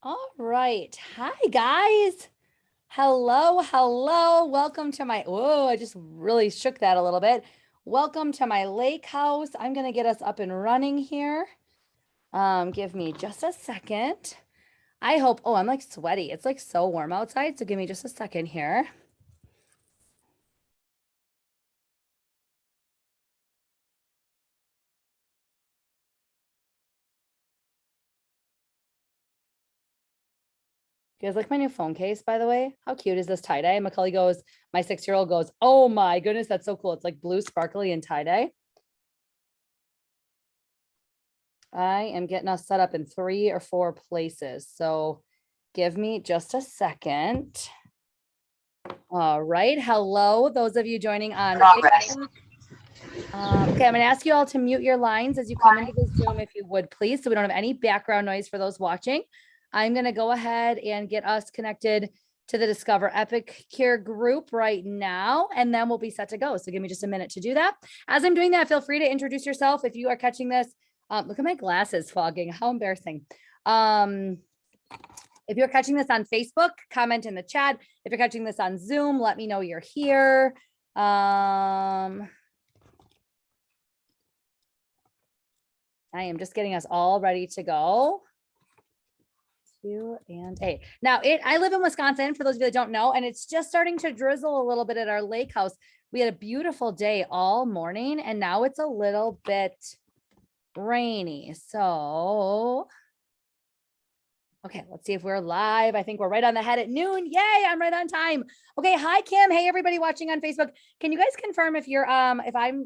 All right. Hi, guys. Hello, hello. Welcome to my, whoa, I just really shook that a little bit. Welcome to my lake house. I'm going to get us up and running here. Give me just a second. I hope, oh, I'm like sweaty. It's like so warm outside. So give me just a second here. You guys like my new phone case, by the way? How cute is this tie-dye? Macaulay goes, my 6-year-old goes, oh my goodness, that's so cool. It's like blue, sparkly, and tie-dye. I am getting us set up in 3 or 4 places. So give me just a second. All right. Hello, those of you joining on Facebook. Okay, I'm going to ask you all to mute your lines as you come into the Zoom, if you would, please, so we don't have any background noise for those watching. I'm going to go ahead and get us connected to the Discover Epicure group right now, and then we'll be set to go. So give me just a minute to do that. As I'm doing that, feel free to introduce yourself if you are catching this. Look at my glasses fogging. How embarrassing. If you're catching this on Facebook, comment in the chat. If you're catching this on Zoom, let me know you're here. I am just getting us all ready to go. Q&A. Now, I live in Wisconsin, for those of you that don't know, and it's just starting to drizzle a little bit at our lake house. We had a beautiful day all morning, and now it's a little bit rainy. So, okay, let's see if we're live. I think we're right on the head at noon. Yay, I'm right on time. Okay, hi Kim. Hey, everybody watching on Facebook. Can you guys confirm if you're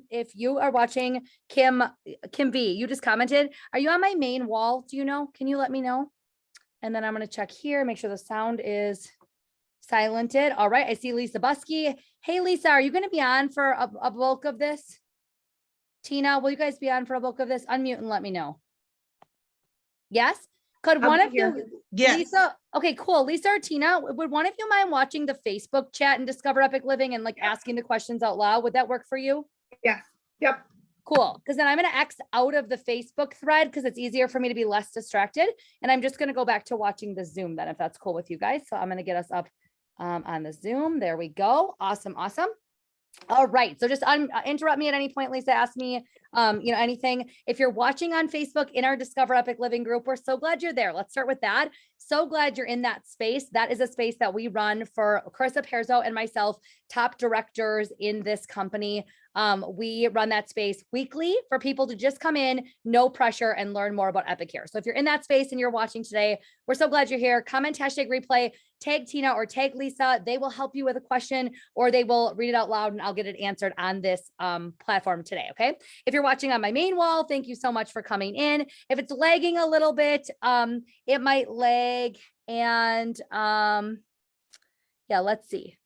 if you are watching Kim B? You just commented. Are you on my main wall? Do you know? Can you let me know? And then I'm going to check here, make sure the sound is silented. All right, I see Lisa Busky. Hey Lisa, are you going to be on for a bulk of this? Tina, will you guys be on for a bulk of this? Unmute and let me know. Yes? Could one of you, yes. Lisa, okay, cool. Lisa or Tina, would one of you mind watching the Facebook chat and Discover Epic Living and like asking the questions out loud? Would that work for you? Yeah. Yep. Cool. Because then I'm going to X out of the Facebook thread because it's easier for me to be less distracted. And I'm just going to go back to watching the Zoom then, if that's cool with you guys. So I'm going to get us up on the Zoom. There we go. Awesome. Awesome. All right. So just interrupt me at any point, Lisa, ask me, anything. If you're watching on Facebook in our Discover Epic Living group, we're so glad you're there. Let's start with that. So glad you're in that space. That is a space that we run for Carissa Perzo and myself, top directors in this company. We run that space weekly for people to just come in, no pressure, and learn more about Epicure. So if you're in that space and you're watching today, we're so glad you're here. Comment #replay, tag Tina or tag Lisa. They will help you with a question or they will read it out loud and I'll get it answered on this platform today. Okay. If you're watching on my main wall, thank you so much for coming in. If it's lagging a little bit, it might lag and yeah, let's see.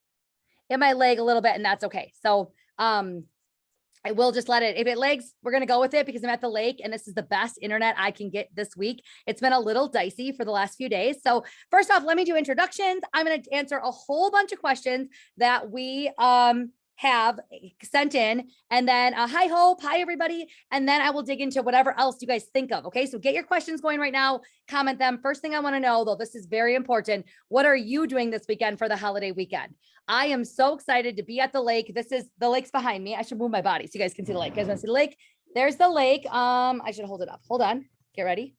It might lag a little bit and that's okay. So I will just let it, if it lags, we're going to go with it because I'm at the lake and this is the best internet I can get this week. It's been a little dicey for the last few days. So first off, let me do introductions. I'm going to answer a whole bunch of questions that we have sent in, and then hi Hope, hi everybody, and then I will dig into whatever else you guys think of. Okay, so get your questions going right now, comment them. First thing I want to know though, this is very important, what are you doing this weekend for the holiday weekend? I am so excited to be at the lake. This is the lake's behind me. I should move my body so you guys can see the lake. You guys want to see the lake? There's the lake. I should hold it up. Hold on, get ready.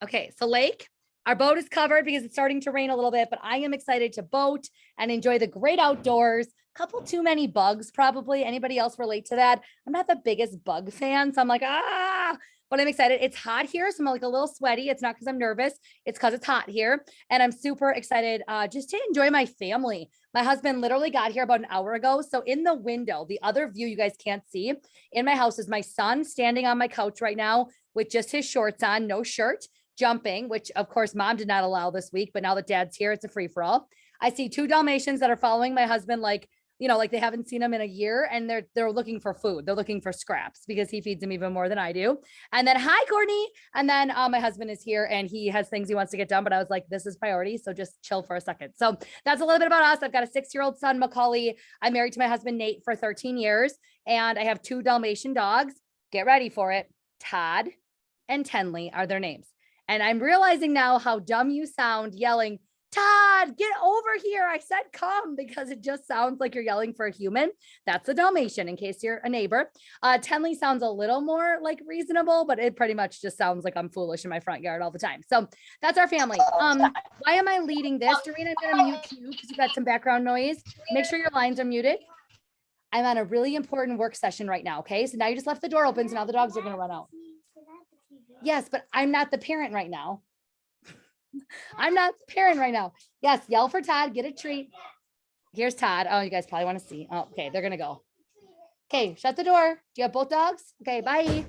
Okay, so lake. Our boat is covered because it's starting to rain a little bit, but I am excited to boat and enjoy the great outdoors. Couple too many bugs, probably. Anybody else relate to that? I'm not the biggest bug fan, so I'm like, but I'm excited. It's hot here, so I'm like a little sweaty. It's not because I'm nervous. It's because it's hot here. And I'm super excited just to enjoy my family. My husband literally got here about an hour ago. So in the window, the other view you guys can't see in my house is my son standing on my couch right now with just his shorts on, no shirt, jumping, which of course mom did not allow this week, but now that dad's here, it's a free for all. I see 2 Dalmatians that are following my husband, like they haven't seen him in a year and they're looking for food. They're looking for scraps because he feeds them even more than I do. And then, hi, Courtney. And then my husband is here and he has things he wants to get done, but I was like, this is priority. So just chill for a second. So that's a little bit about us. I've got a 6-year-old son, Macaulay. I'm married to my husband, Nate, for 13 years. And I have 2 Dalmatian dogs. Get ready for it. Todd and Tenley are their names. And I'm realizing now how dumb you sound yelling, Todd, get over here. I said come, because it just sounds like you're yelling for a human. That's a Dalmatian, in case you're a neighbor. Tenley sounds a little more like reasonable, but it pretty much just sounds like I'm foolish in my front yard all the time. So that's our family. Why am I leading this? Doreen, I'm going to mute you because you got some background noise. Make sure your lines are muted. I'm on a really important work session right now. Okay. So now you just left the door open. So now the dogs are going to run out. Yes, but I'm not the parent right now. I'm not the parent right now. Yes, yell for Todd, get a treat. Here's Todd. Oh, you guys probably want to see. Oh, okay, they're gonna go. Okay, shut the door. Do you have both dogs? Okay, bye.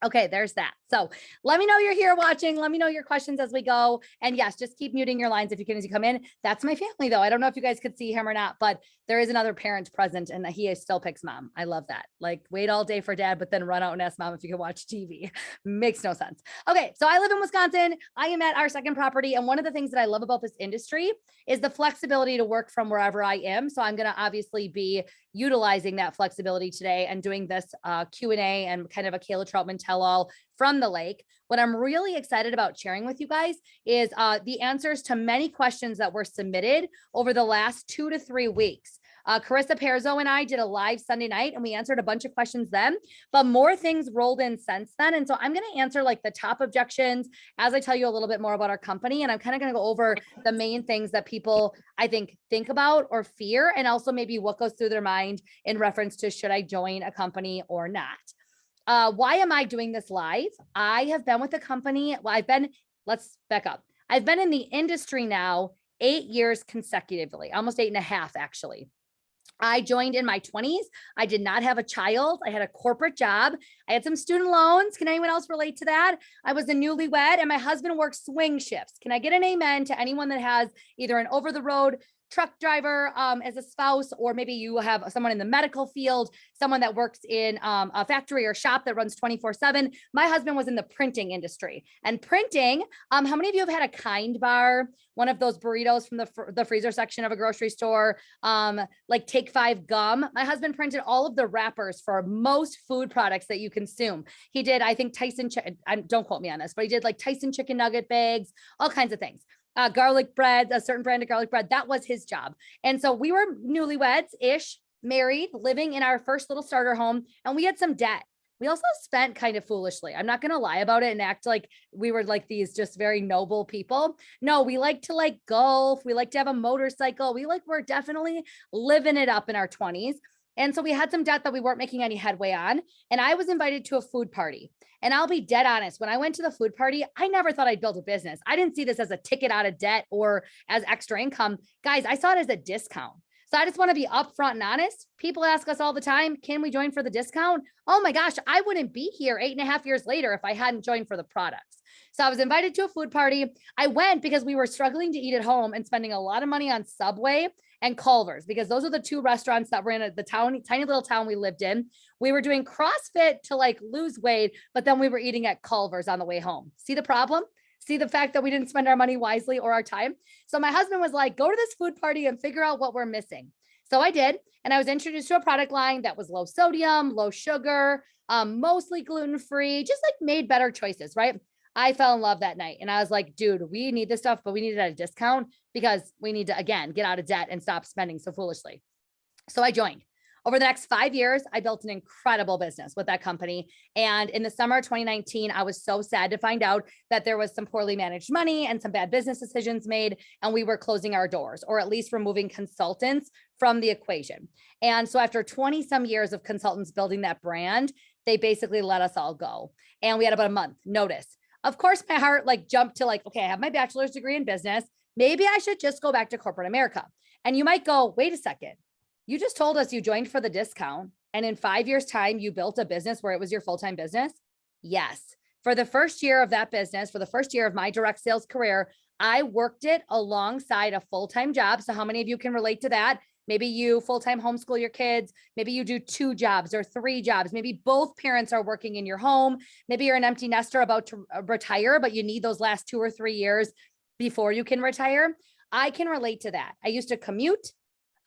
Okay, there's that. So let me know you're here watching. Let me know your questions as we go. And yes, just keep muting your lines if you can as you come in. That's my family though. I don't know if you guys could see him or not, but there is another parent present and he still picks mom. I love that. Like wait all day for dad, but then run out and ask mom if you can watch TV. Makes no sense. Okay, so I live in Wisconsin. I am at our second property. And one of the things that I love about this industry is the flexibility to work from wherever I am. So I'm going to obviously be utilizing that flexibility today and doing this Q&A and kind of a Kayla Trautmann tell-all from the lake. What I'm really excited about sharing with you guys is the answers to many questions that were submitted over the last 2 to 3 weeks. Carissa Perzo and I did a live Sunday night and we answered a bunch of questions then, but more things rolled in since then. And so I'm going to answer like the top objections as I tell you a little bit more about our company. And I'm kind of going to go over the main things that people, I think about or fear, and also maybe what goes through their mind in reference to should I join a company or not. Why am I doing this live? I have been with the company. Well, let's back up. I've been in the industry now 8 years consecutively, almost 8.5 actually. I joined in my 20s. I did not have a child. I had a corporate job. I had some student loans. Can anyone else relate to that? I was a newlywed and my husband worked swing shifts. Can I get an amen to anyone that has either an over the road truck driver as a spouse, or maybe you have someone in the medical field, someone that works in a factory or shop that runs 24/7. My husband was in the printing industry, and printing, how many of you have had a Kind bar, one of those burritos from the freezer section of a grocery store, like Take 5 gum? My husband printed all of the wrappers for most food products that you consume. He did, I think Tyson, don't quote me on this, but he did like Tyson chicken nugget bags, all kinds of things. Garlic bread, a certain brand of garlic bread. That was his job. And so we were newlyweds-ish, married, living in our first little starter home, and we had some debt. We also spent kind of foolishly. I'm not going to lie about it and act like we were like these just very noble people. No, we like to like golf. We like to have a motorcycle. We're definitely living it up in our 20s. And so we had some debt that we weren't making any headway on. And I was invited to a food party. And I'll be dead honest, when I went to the food party, I never thought I'd build a business. I didn't see this as a ticket out of debt or as extra income. Guys, I saw it as a discount. So I just want to be upfront and honest. People ask us all the time, can we join for the discount? Oh my gosh, I wouldn't be here 8.5 years later if I hadn't joined for the products. So I was invited to a food party. I went because we were struggling to eat at home and spending a lot of money on Subway and Culver's, because those are the two restaurants that were in the tiny little town we lived in. We were doing CrossFit to like lose weight, but then we were eating at Culver's on the way home. See the problem? See the fact that we didn't spend our money wisely or our time? So my husband was like, go to this food party and figure out what we're missing. So I did. And I was introduced to a product line that was low sodium, low sugar, mostly gluten-free, just like made better choices, right? I fell in love that night. And I was like, dude, we need this stuff, but we need it at a discount because we need to, again, get out of debt and stop spending so foolishly. So I joined. Over the next 5 years, I built an incredible business with that company. And in the summer of 2019, I was so sad to find out that there was some poorly managed money and some bad business decisions made, and we were closing our doors, or at least removing consultants from the equation. And so after 20 some years of consultants building that brand, they basically let us all go. And we had about a month notice. Of course, my heart like jumped to like, okay, I have my bachelor's degree in business. Maybe I should just go back to corporate America. And you might go, wait a second. You just told us you joined for the discount, and in 5 years' time, you built a business where it was your full-time business? Yes. For the first year of that business, for the first year of my direct sales career, I worked it alongside a full-time job. So how many of you can relate to that? Maybe you full-time homeschool your kids. Maybe you do 2 jobs or 3 jobs. Maybe both parents are working in your home. Maybe you're an empty nester about to retire, but you need those last 2 or 3 years before you can retire. I can relate to that. I used to commute.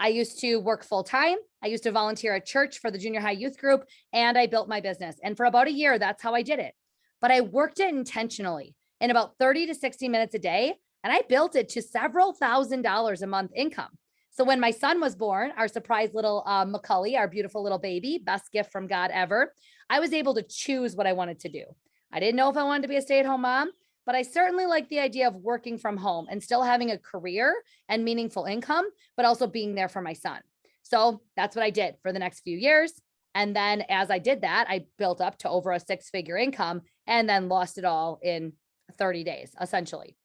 I used to work full-time. I used to volunteer at church for the junior high youth group, and I built my business. And for about a year, that's how I did it. But I worked it intentionally. in about 30 to 60 minutes a day. And I built it to several $1,000s a month income. So when my son was born, our surprise little Macaulay, our beautiful little baby, best gift from God ever, I was able to choose what I wanted to do. I didn't know if I wanted to be a stay-at-home mom, but I certainly like the idea of working from home and still having a career and meaningful income, but also being there for my son. So that's what I did for the next few years. And then as I did that, I built up to over a 6-figure income and then lost it all in 30 days, essentially.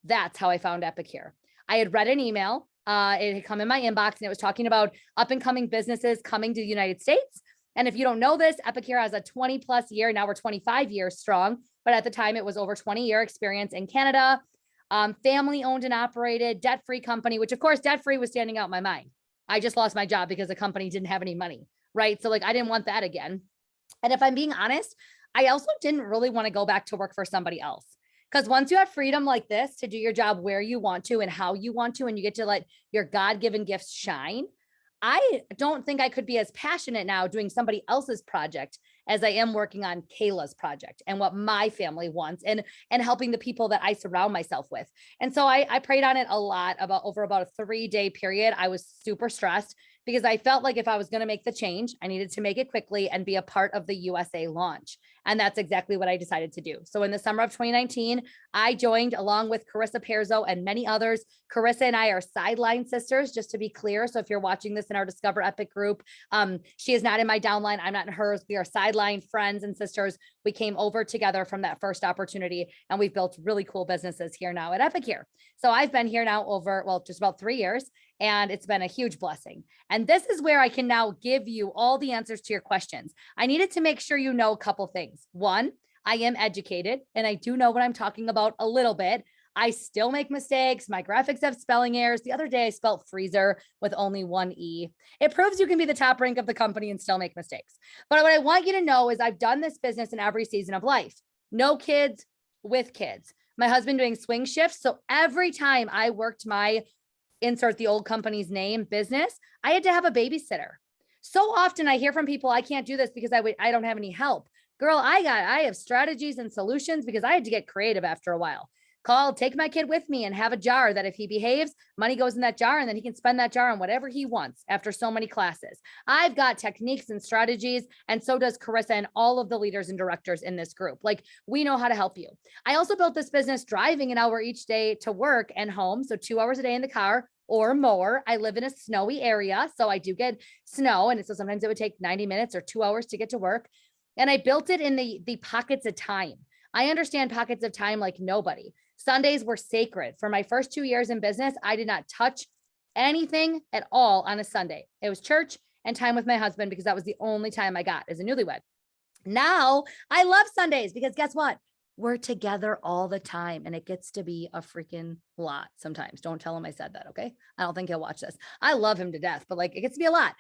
That's how I found Epicure. I had read an email. It had come in my inbox and it was talking about up and coming businesses coming to the United States. And if you don't know this, Epicure has a 20 plus year, now we're 25 years strong, but at the time it was over 20-year experience in Canada, family owned and operated, debt-free company, which of course, debt-free was standing out in my mind. I just lost my job because the company didn't have any money, right? So like, I didn't want that again. And if I'm being honest, I also didn't really want to go back to work for somebody else. Because once you have freedom like this to do your job where you want to and how you want to, and you get to let your God-given gifts shine, I don't think I could be as passionate now doing somebody else's project as I am working on Kayla's project and what my family wants and helping the people that I surround myself with. And so I prayed on it a lot over about a 3-day period. I was super stressed because I felt like if I was going to make the change, I needed to make it quickly and be a part of the USA launch. And that's exactly what I decided to do. So in the summer of 2019, I joined along with Carissa Perzo and many others. Carissa and I are sideline sisters, just to be clear. So if you're watching this in our Discover Epic group, she is not in my downline. I'm not in hers. We are sideline friends and sisters. We came over together from that first opportunity and we've built really cool businesses here now at Epicure. So I've been here now over, well, just about 3 years. And it's been a huge blessing. And this is where I can now give you all the answers to your questions. I needed to make sure you know a couple things. One, I am educated and I do know what I'm talking about a little bit. I still make mistakes. My graphics have spelling errors. The other day I spelled freezer with only one E. It proves you can be the top rank of the company and still make mistakes. But what I want you to know is I've done this business in every season of life. No kids, with kids. My husband doing swing shifts. So every time I worked my insert the old company's name business, I had to have a babysitter. So often I hear from people, I can't do this because I don't have any help. Girl, I have strategies and solutions because I had to get creative after a while. Take my kid with me and have a jar that if he behaves, money goes in that jar and then he can spend that jar on whatever he wants after so many classes. I've got techniques and strategies, and so does Carissa and all of the leaders and directors in this group. Like, we know how to help you. I also built this business driving an hour each day to work and home. So 2 hours a day in the car or more. I live in a snowy area, so I do get snow. And so sometimes it would take 90 minutes or 2 hours to get to work. And I built it in the pockets of time. I understand pockets of time like nobody. Sundays were sacred. For my first 2 years in business, I did not touch anything at all on a Sunday. It was church and time with my husband because that was the only time I got as a newlywed. Now I love Sundays because guess what? We're together all the time and it gets to be a freaking lot sometimes. Don't tell him I said that, okay? I don't think he'll watch this. I love him to death, but like it gets to be a lot.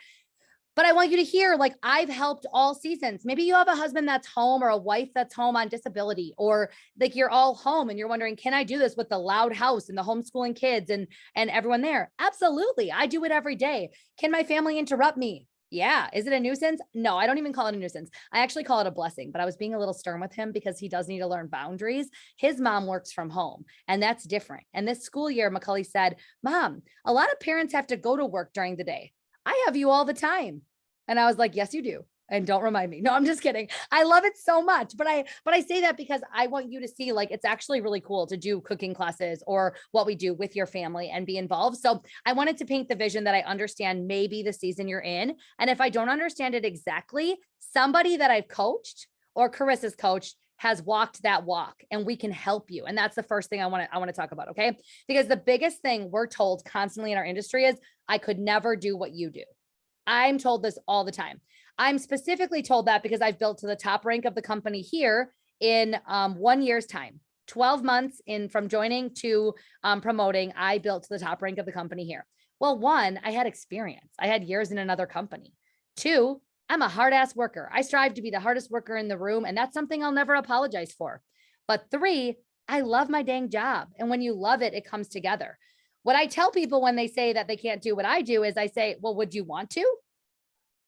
But I want you to hear, like, I've helped all seasons. Maybe you have a husband that's home or a wife that's home on disability, or like you're all home and you're wondering, can I do this with the loud house and the homeschooling kids and everyone there? Absolutely. I do it every day. Can my family interrupt me? Yeah. Is it a nuisance? No, I don't even call it a nuisance. I actually call it a blessing, but I was being a little stern with him because he does need to learn boundaries. His mom works from home and that's different. And this school year, Macaulay said, Mom, a lot of parents have to go to work during the day. I have you all the time. And I was like, yes, you do. And don't remind me. No, I'm just kidding. I love it so much. But I say that because I want you to see, like, it's actually really cool to do cooking classes or what we do with your family and be involved. So I wanted to paint the vision that I understand maybe the season you're in. And if I don't understand it exactly, somebody that I've coached or Carissa's coached has walked that walk and we can help you. And that's the first thing I want to talk about. Okay. Because the biggest thing we're told constantly in our industry is I could never do what you do. I'm told this all the time. I'm specifically told that because I've built to the top rank of the company here in 1 year's time. 12 months in from joining to promoting, I built to the top rank of the company here. Well, one, I had experience. I had years in another company. Two, I'm a hard ass worker. I strive to be the hardest worker in the room, and that's something I'll never apologize for. But three, I love my dang job. And when you love it, it comes together. What I tell people when they say that they can't do what I do is I say, well, would you want to?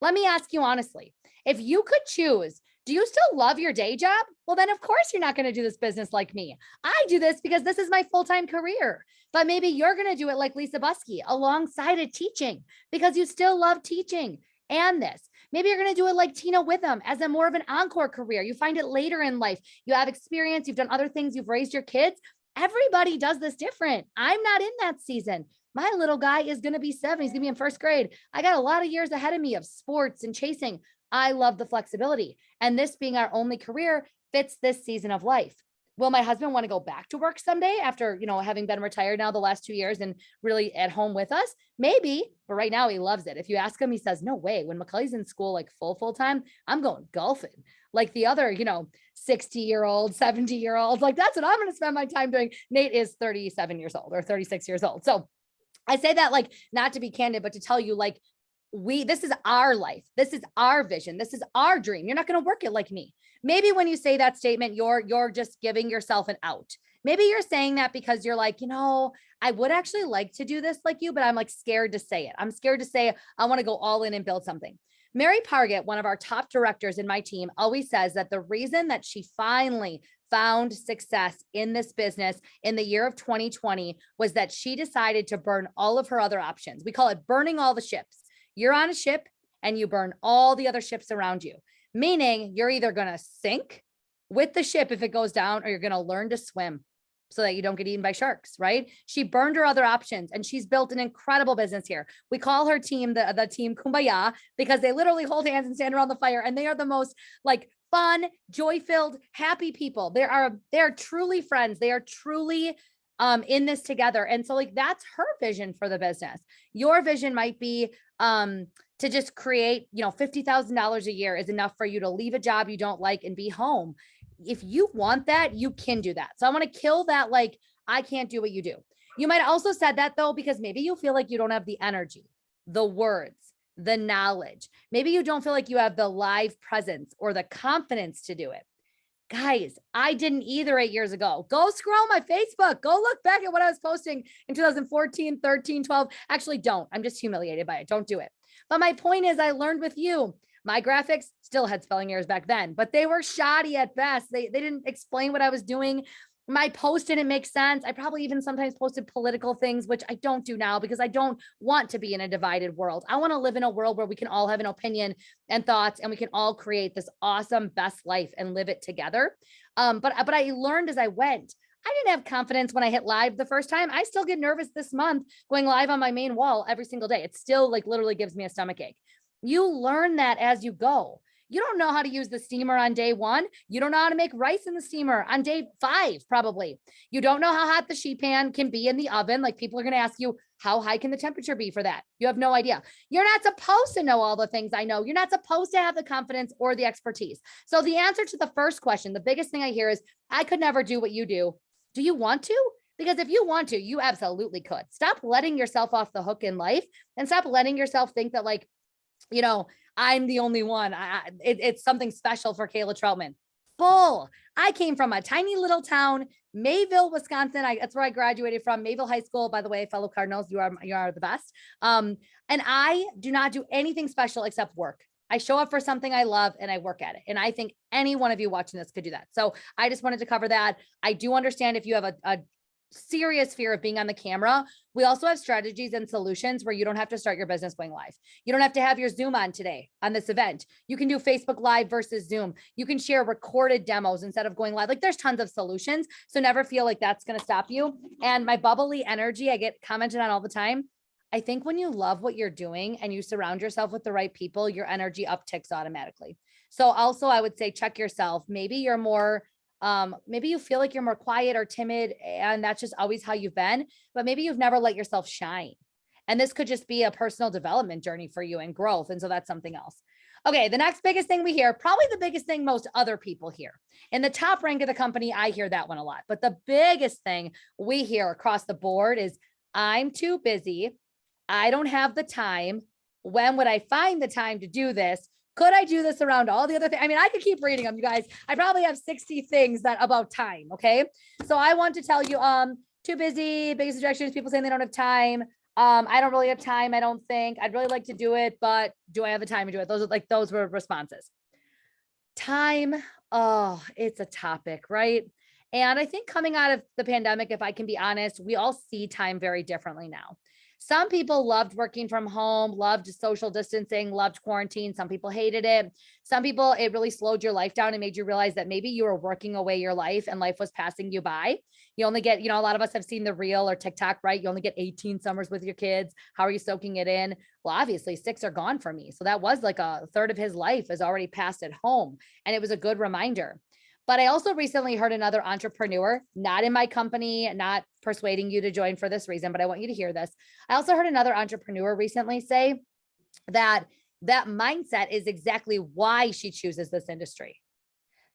Let me ask you honestly, if you could choose Do you still love your day job? Well, then of course you're not going to do this business like me. I do this because this is my full-time career. But maybe you're going to do it like Lisa Busky alongside of teaching because you still love teaching and this. Maybe you're going to do it like Tina Witham as a more of an encore career. You find it later in life. You have experience, you've done other things, you've raised your kids. Everybody does this different. I'm not in that season. My little guy is going to be 7. He's going to be in first grade. I got a lot of years ahead of me of sports and chasing. I love the flexibility. And this being our only career fits this season of life. Will my husband want to go back to work someday after, having been retired now the last 2 years and really at home with us? Maybe, but right now he loves it. If you ask him, he says, no way. When Macaulay's in school, like full time, I'm going golfing. Like the other, 60-year-old, 70-year-olds, like that's what I'm going to spend my time doing. Nate is 37 years old or 36 years old. So I say that like, not to be candid, but to tell you like, this is our life. This is our vision. This is our dream. You're not going to work it like me. Maybe when you say that statement, you're just giving yourself an out. Maybe you're saying that because you're like, I would actually like to do this like you, but I'm like scared to say it. I'm scared to say, I want to go all in and build something. Mary Pargett, one of our top directors in my team, always says that the reason that she finally found success in this business in the year of 2020 was that she decided to burn all of her other options. We call it burning all the ships. You're on a ship and you burn all the other ships around you, meaning you're either going to sink with the ship if it goes down, or you're going to learn to swim so that you don't get eaten by sharks, right? She burned her other options and she's built an incredible business here. We call her team the team Kumbaya because they literally hold hands and stand around the fire, and they are the most like fun, joy-filled, happy people. They are truly friends. They are truly in this together. And so like, that's her vision for the business. Your vision might be to just create, $50,000 a year is enough for you to leave a job you don't like and be home. If you want that, you can do that. So I want to kill that. Like, I can't do what you do. You might also said that though, because maybe you feel like you don't have the energy, the words, the knowledge. Maybe you don't feel like you have the live presence or the confidence to do it. Guys, I didn't either 8 years ago. Go scroll my Facebook. Go look back at what I was posting in 2014, 13, 12. Actually, don't. I'm just humiliated by it. Don't do it. But my point is, I learned with you. My graphics still had spelling errors back then, but they were shoddy at best. They didn't explain what I was doing. My post didn't make sense. I probably even sometimes posted political things, which I don't do now because I don't want to be in a divided world. I want to live in a world where we can all have an opinion and thoughts, and we can all create this awesome, best life and live it together. But I learned as I went. I didn't have confidence when I hit live the first time. I still get nervous this month going live on my main wall every single day. It still like literally gives me a stomach ache. You learn that as you go. You don't know how to use the steamer on day 1. You don't know how to make rice in the steamer on day 5, probably. You don't know how hot the sheet pan can be in the oven. Like people are going to ask you, how high can the temperature be for that? You have no idea. You're not supposed to know all the things I know. You're not supposed to have the confidence or the expertise. So the answer to the first question, the biggest thing I hear is, I could never do what you do. Do you want to? Because if you want to, you absolutely could. Stop letting yourself off the hook in life and stop letting yourself think that like, I'm the only one. It's something special for Kayla Trautmann. Bull. I came from a tiny little town, Mayville, Wisconsin. That's where I graduated from. Mayville High School, by the way, fellow Cardinals, you are the best. And I do not do anything special except work. I show up for something I love and I work at it. And I think any one of you watching this could do that. So I just wanted to cover that. I do understand if you have a serious fear of being on the camera. We also have strategies and solutions where you don't have to start your business going live. You don't have to have your Zoom on today on this event. You can do Facebook Live versus Zoom. You can share recorded demos instead of going live. Like there's tons of solutions. So never feel like that's going to stop you. And my bubbly energy, I get commented on all the time. I think when you love what you're doing and you surround yourself with the right people, your energy upticks automatically. So also I would say, check yourself. Maybe you're more maybe you feel like you're more quiet or timid and that's just always how you've been, but maybe you've never let yourself shine. And this could just be a personal development journey for you and growth. And so that's something else. Okay. The next biggest thing we hear, probably the biggest thing most other people hear in the top rank of the company. I hear that one a lot, but the biggest thing we hear across the board is I'm too busy. I don't have the time. When would I find the time to do this? Could I do this around all the other things? I mean, I could keep reading them, you guys. I probably have 60 things that about time. Okay. So I want to tell you, too busy, biggest objections, people saying they don't have time. I don't really have time. I don't think I'd really like to do it, but do I have the time to do it? Those were responses. Time, oh, it's a topic, right? And I think coming out of the pandemic, if I can be honest, we all see time very differently now. Some people loved working from home, loved social distancing, loved quarantine. Some people hated it. Some people, it really slowed your life down and made you realize that maybe you were working away your life and life was passing you by. You only get, a lot of us have seen the reel or TikTok, right? You only get 18 summers with your kids. How are you soaking it in? Well, obviously, 6 are gone for me. So that was like a third of his life is already passed at home. And it was a good reminder. But I also recently heard another entrepreneur, not in my company, not persuading you to join for this reason, but I want you to hear this. I also heard another entrepreneur recently say that that mindset is exactly why she chooses this industry.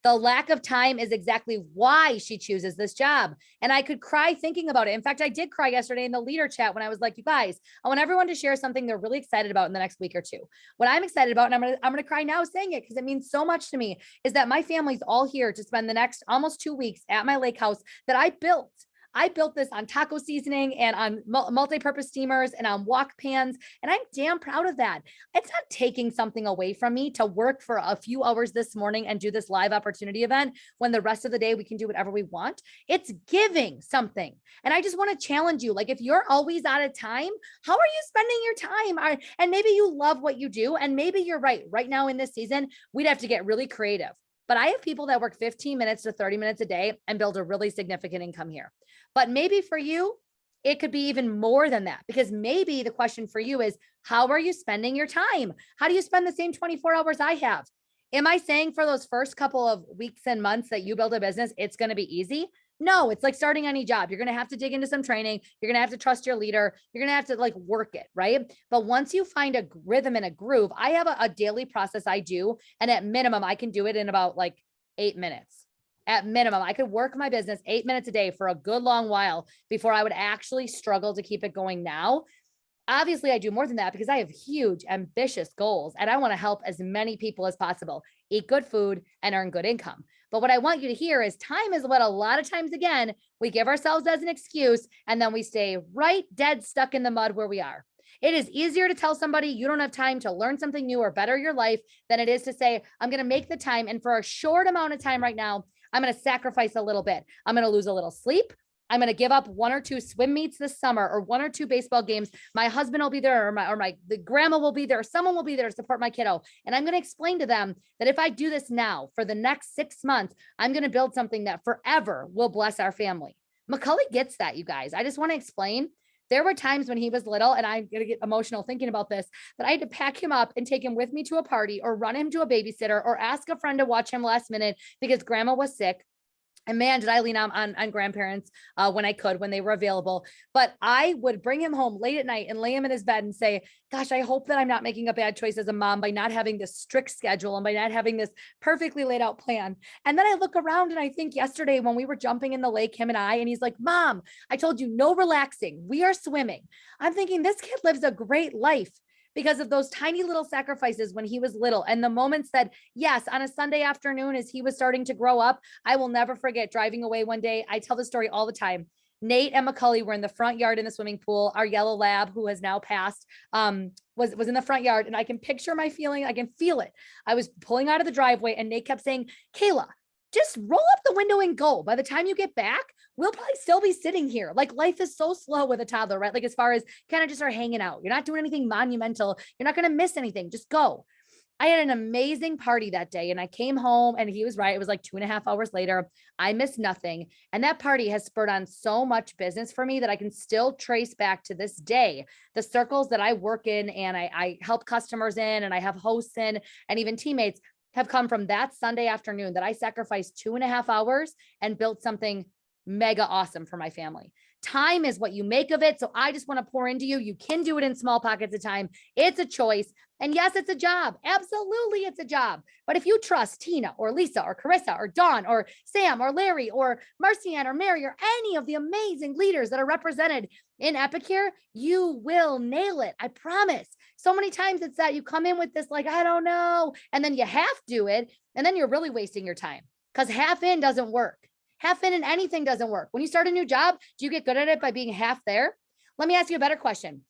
The lack of time is exactly why she chooses this job. And I could cry thinking about it. In fact, I did cry yesterday in the leader chat when I was like, you guys, I want everyone to share something they're really excited about in the next week or two. What I'm excited about, and I'm gonna cry now saying it because it means so much to me, is that my family's all here to spend the next almost 2 weeks at my lake house that I built. I built this on taco seasoning and on multi-purpose steamers and on wok pans. And I'm damn proud of that. It's not taking something away from me to work for a few hours this morning and do this live opportunity event when the rest of the day we can do whatever we want. It's giving something. And I just want to challenge you. Like, if you're always out of time, how are you spending your time? And maybe you love what you do. And maybe you're right. Right now in this season, we'd have to get really creative. But I have people that work 15 minutes to 30 minutes a day and build a really significant income here. But maybe for you, it could be even more than that, because maybe the question for you is, how are you spending your time? How do you spend the same 24 hours I have? Am I saying for those first couple of weeks and months that you build a business, it's going to be easy? No, it's like starting any job. You're going to have to dig into some training. You're going to have to trust your leader. You're going to have to like work it, right? But once you find a rhythm and a groove, I have a daily process I do. And at minimum, I can do it in about like 8 minutes. At minimum, I could work my business 8 minutes a day for a good long while before I would actually struggle to keep it going now. Obviously, I do more than that because I have huge, ambitious goals and I want to help as many people as possible eat good food and earn good income. But what I want you to hear is time is what a lot of times, again, we give ourselves as an excuse and then we stay right dead stuck in the mud where we are. It is easier to tell somebody you don't have time to learn something new or better your life than it is to say, I'm going to make the time. And for a short amount of time right now, I'm going to sacrifice a little bit. I'm going to lose a little sleep. I'm going to give up 1 or 2 swim meets this summer or 1 or 2 baseball games. My husband will be there or the grandma will be there. Someone will be there to support my kiddo. And I'm going to explain to them that if I do this now for the next 6 months, I'm going to build something that forever will bless our family. Macaulay gets that, you guys. I just want to explain. There were times when he was little, and I'm going to get emotional thinking about this, that I had to pack him up and take him with me to a party or run him to a babysitter or ask a friend to watch him last minute because grandma was sick. And man, did I lean on grandparents when I could, when they were available. But I would bring him home late at night and lay him in his bed and say, gosh, I hope that I'm not making a bad choice as a mom by not having this strict schedule and by not having this perfectly laid out plan. And then I look around and I think yesterday when we were jumping in the lake, him and he's like, Mom, I told you no relaxing. We are swimming. I'm thinking this kid lives a great life because of those tiny little sacrifices when he was little. And the moments that, yes, on a Sunday afternoon, as he was starting to grow up, I will never forget driving away one day. I tell the story all the time. Nate and Macaulay were in the front yard in the swimming pool. Our yellow lab, who has now passed, was in the front yard. And I can picture my feeling. I can feel it. I was pulling out of the driveway and Nate kept saying, Kayla, just roll up the window and go. By the time you get back, we'll probably still be sitting here. Like, life is so slow with a toddler, right? Like, as far as kind of just are hanging out, you're not doing anything monumental. You're not going to miss anything. Just go. I had an amazing party that day and I came home and he was right. It was like 2.5 hours later. I missed nothing. And that party has spurred on so much business for me that I can still trace back to this day. The circles that I work in and I help customers in and I have hosts in and even teammates have come from that Sunday afternoon that I sacrificed 2.5 hours and built something mega awesome for my family. Time is what you make of it. So I just want to pour into you. You can do it in small pockets of time. It's a choice. And yes, it's a job. Absolutely, it's a job. But if you trust Tina or Lisa or Carissa or Dawn or Sam or Larry or Marcianne or Mary or any of the amazing leaders that are represented in Epicure, you will nail it. I promise. So many times it's that you come in with this, like, I don't know, and then you half do it. And then you're really wasting your time because half in doesn't work. Half in anything doesn't work. When you start a new job, do you get good at it by being half there? Let me ask you a better question.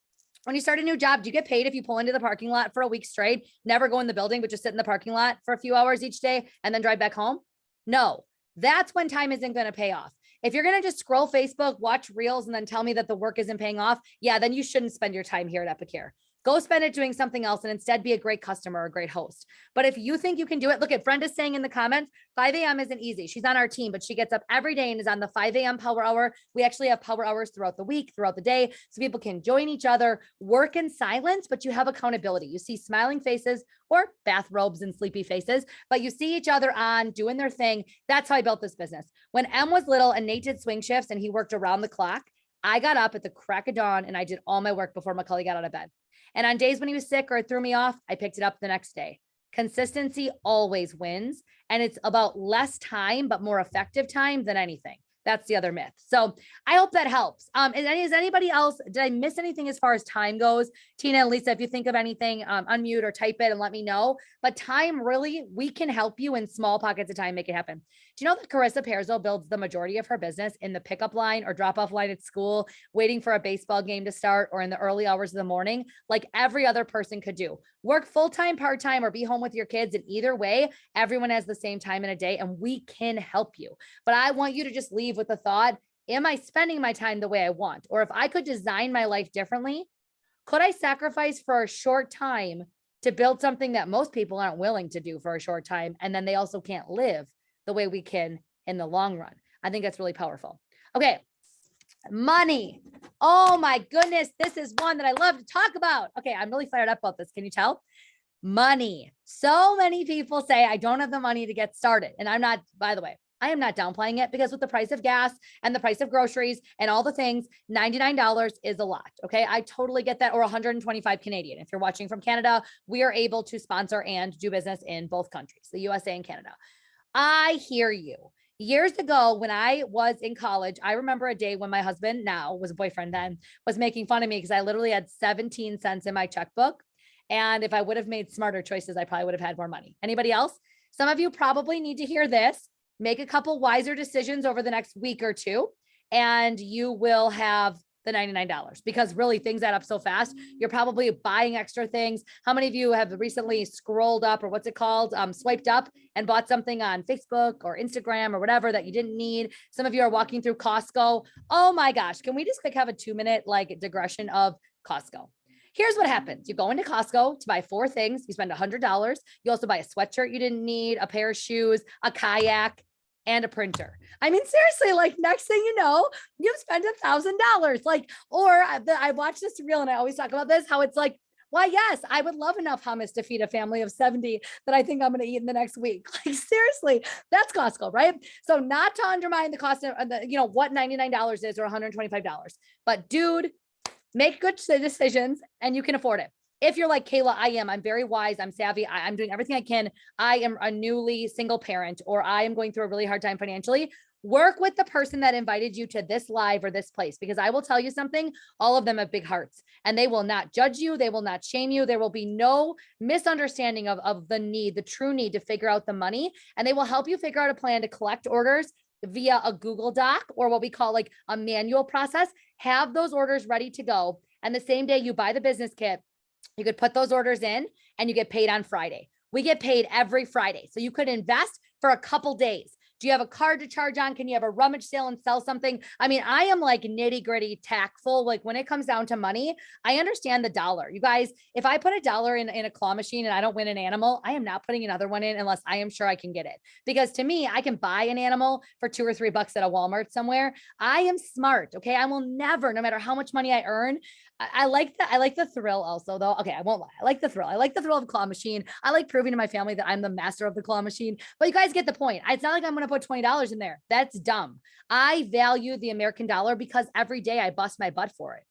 When you start a new job, do you get paid if you pull into the parking lot for a week straight, never go in the building, but just sit in the parking lot for a few hours each day and then drive back home? No, that's when time isn't going to pay off. If you're going to just scroll Facebook, watch reels, and then tell me that the work isn't paying off, yeah, then you shouldn't spend your time here at Epicure. Go spend it doing something else and instead be a great customer or a great host. But if you think you can do it, look at Brenda's saying in the comments, 5 a.m. isn't easy. She's on our team, but she gets up every day and is on the 5 a.m. power hour. We actually have power hours throughout the week, throughout the day, so people can join each other, work in silence, but you have accountability. You see smiling faces or bathrobes and sleepy faces, but you see each other on doing their thing. That's how I built this business. When Em was little and Nate did swing shifts and he worked around the clock, I got up at the crack of dawn and I did all my work before Macaulay got out of bed. And on days when he was sick or it threw me off, I picked it up the next day. Consistency always wins. And it's about less time, but more effective time than anything. That's the other myth. So I hope that helps. Is anybody else, did I miss anything as far as time goes? Tina and Lisa, if you think of anything, unmute or type it and let me know. But time, really, we can help you in small pockets of time, make it happen. Do you know that Carissa Perzo builds the majority of her business in the pickup line or drop-off line at school, waiting for a baseball game to start, or in the early hours of the morning, like every other person could do? Work full-time, part-time, or be home with your kids. And either way, everyone has the same time in a day and we can help you. But I want you to just leave with the thought, am I spending my time the way I want? Or if I could design my life differently, could I sacrifice for a short time to build something that most people aren't willing to do for a short time? And then they also can't live the way we can in the long run. I think that's really powerful. Okay. Money. Oh my goodness. This is one that I love to talk about. Okay. I'm really fired up about this. Can you tell? Money. So many people say, I don't have the money to get started. And I'm not, by the way, I am not downplaying it, because with the price of gas and the price of groceries and all the things, $99 is a lot. Okay. I totally get that. Or 125 Canadian. If you're watching from Canada, we are able to sponsor and do business in both countries, the USA and Canada. I hear you. Years ago, when I was in college, I remember a day when my husband, now was a boyfriend then, was making fun of me because I literally had 17 cents in my checkbook. And if I would have made smarter choices, I probably would have had more money. Anybody else? Some of you probably need to hear this. Make a couple wiser decisions over the next week or two, and you will have the $99, because really things add up so fast. You're probably buying extra things. How many of you have recently scrolled up, or what's it called? Swiped up and bought something on Facebook or Instagram or whatever that you didn't need. Some of you are walking through Costco. Oh my gosh. Can we just have a 2-minute digression of Costco? Here's what happens. You go into Costco to buy 4 things. You spend $100. You also buy a sweatshirt you didn't need, a pair of shoes, a kayak, and a printer. I mean, seriously, next thing you know, you've spent $1,000. I watched this reel and I always talk about this, how it's why, yes, I would love enough hummus to feed a family of 70 that I think I'm going to eat in the next week. Seriously, that's Costco, right? So not to undermine the cost of what $99 is or $125, but dude, make good decisions and you can afford it. If you're like Kayla, I'm very wise. I'm savvy. I'm doing everything I can. I am a newly single parent, or I am going through a really hard time financially. Work with the person that invited you to this live or this place, because I will tell you something, all of them have big hearts and they will not judge you. They will not shame you. There will be no misunderstanding of the true need to figure out the money. And they will help you figure out a plan to collect orders via a Google Doc, or what we call a manual process. Have those orders ready to go. And the same day you buy the business kit, you could put those orders in and you get paid on Friday. We get paid every Friday. So you could invest for a couple days. Do you have a card to charge on? Can you have a rummage sale and sell something? I mean, I am nitty gritty tactful. When it comes down to money, I understand the dollar. You guys, if I put $1 in a claw machine and I don't win an animal, I am not putting another one in unless I am sure I can get it. Because to me, I can buy an animal for $2 or $3 at a Walmart somewhere. I am smart. Okay. I will never, no matter how much money I earn. I like the thrill also though. Okay. I won't lie. I like the thrill. I like the thrill of claw machine. I like proving to my family that I'm the master of the claw machine, but you guys get the point. It's not like I'm going to put $20 in there. That's dumb. I value the American dollar because every day I bust my butt for it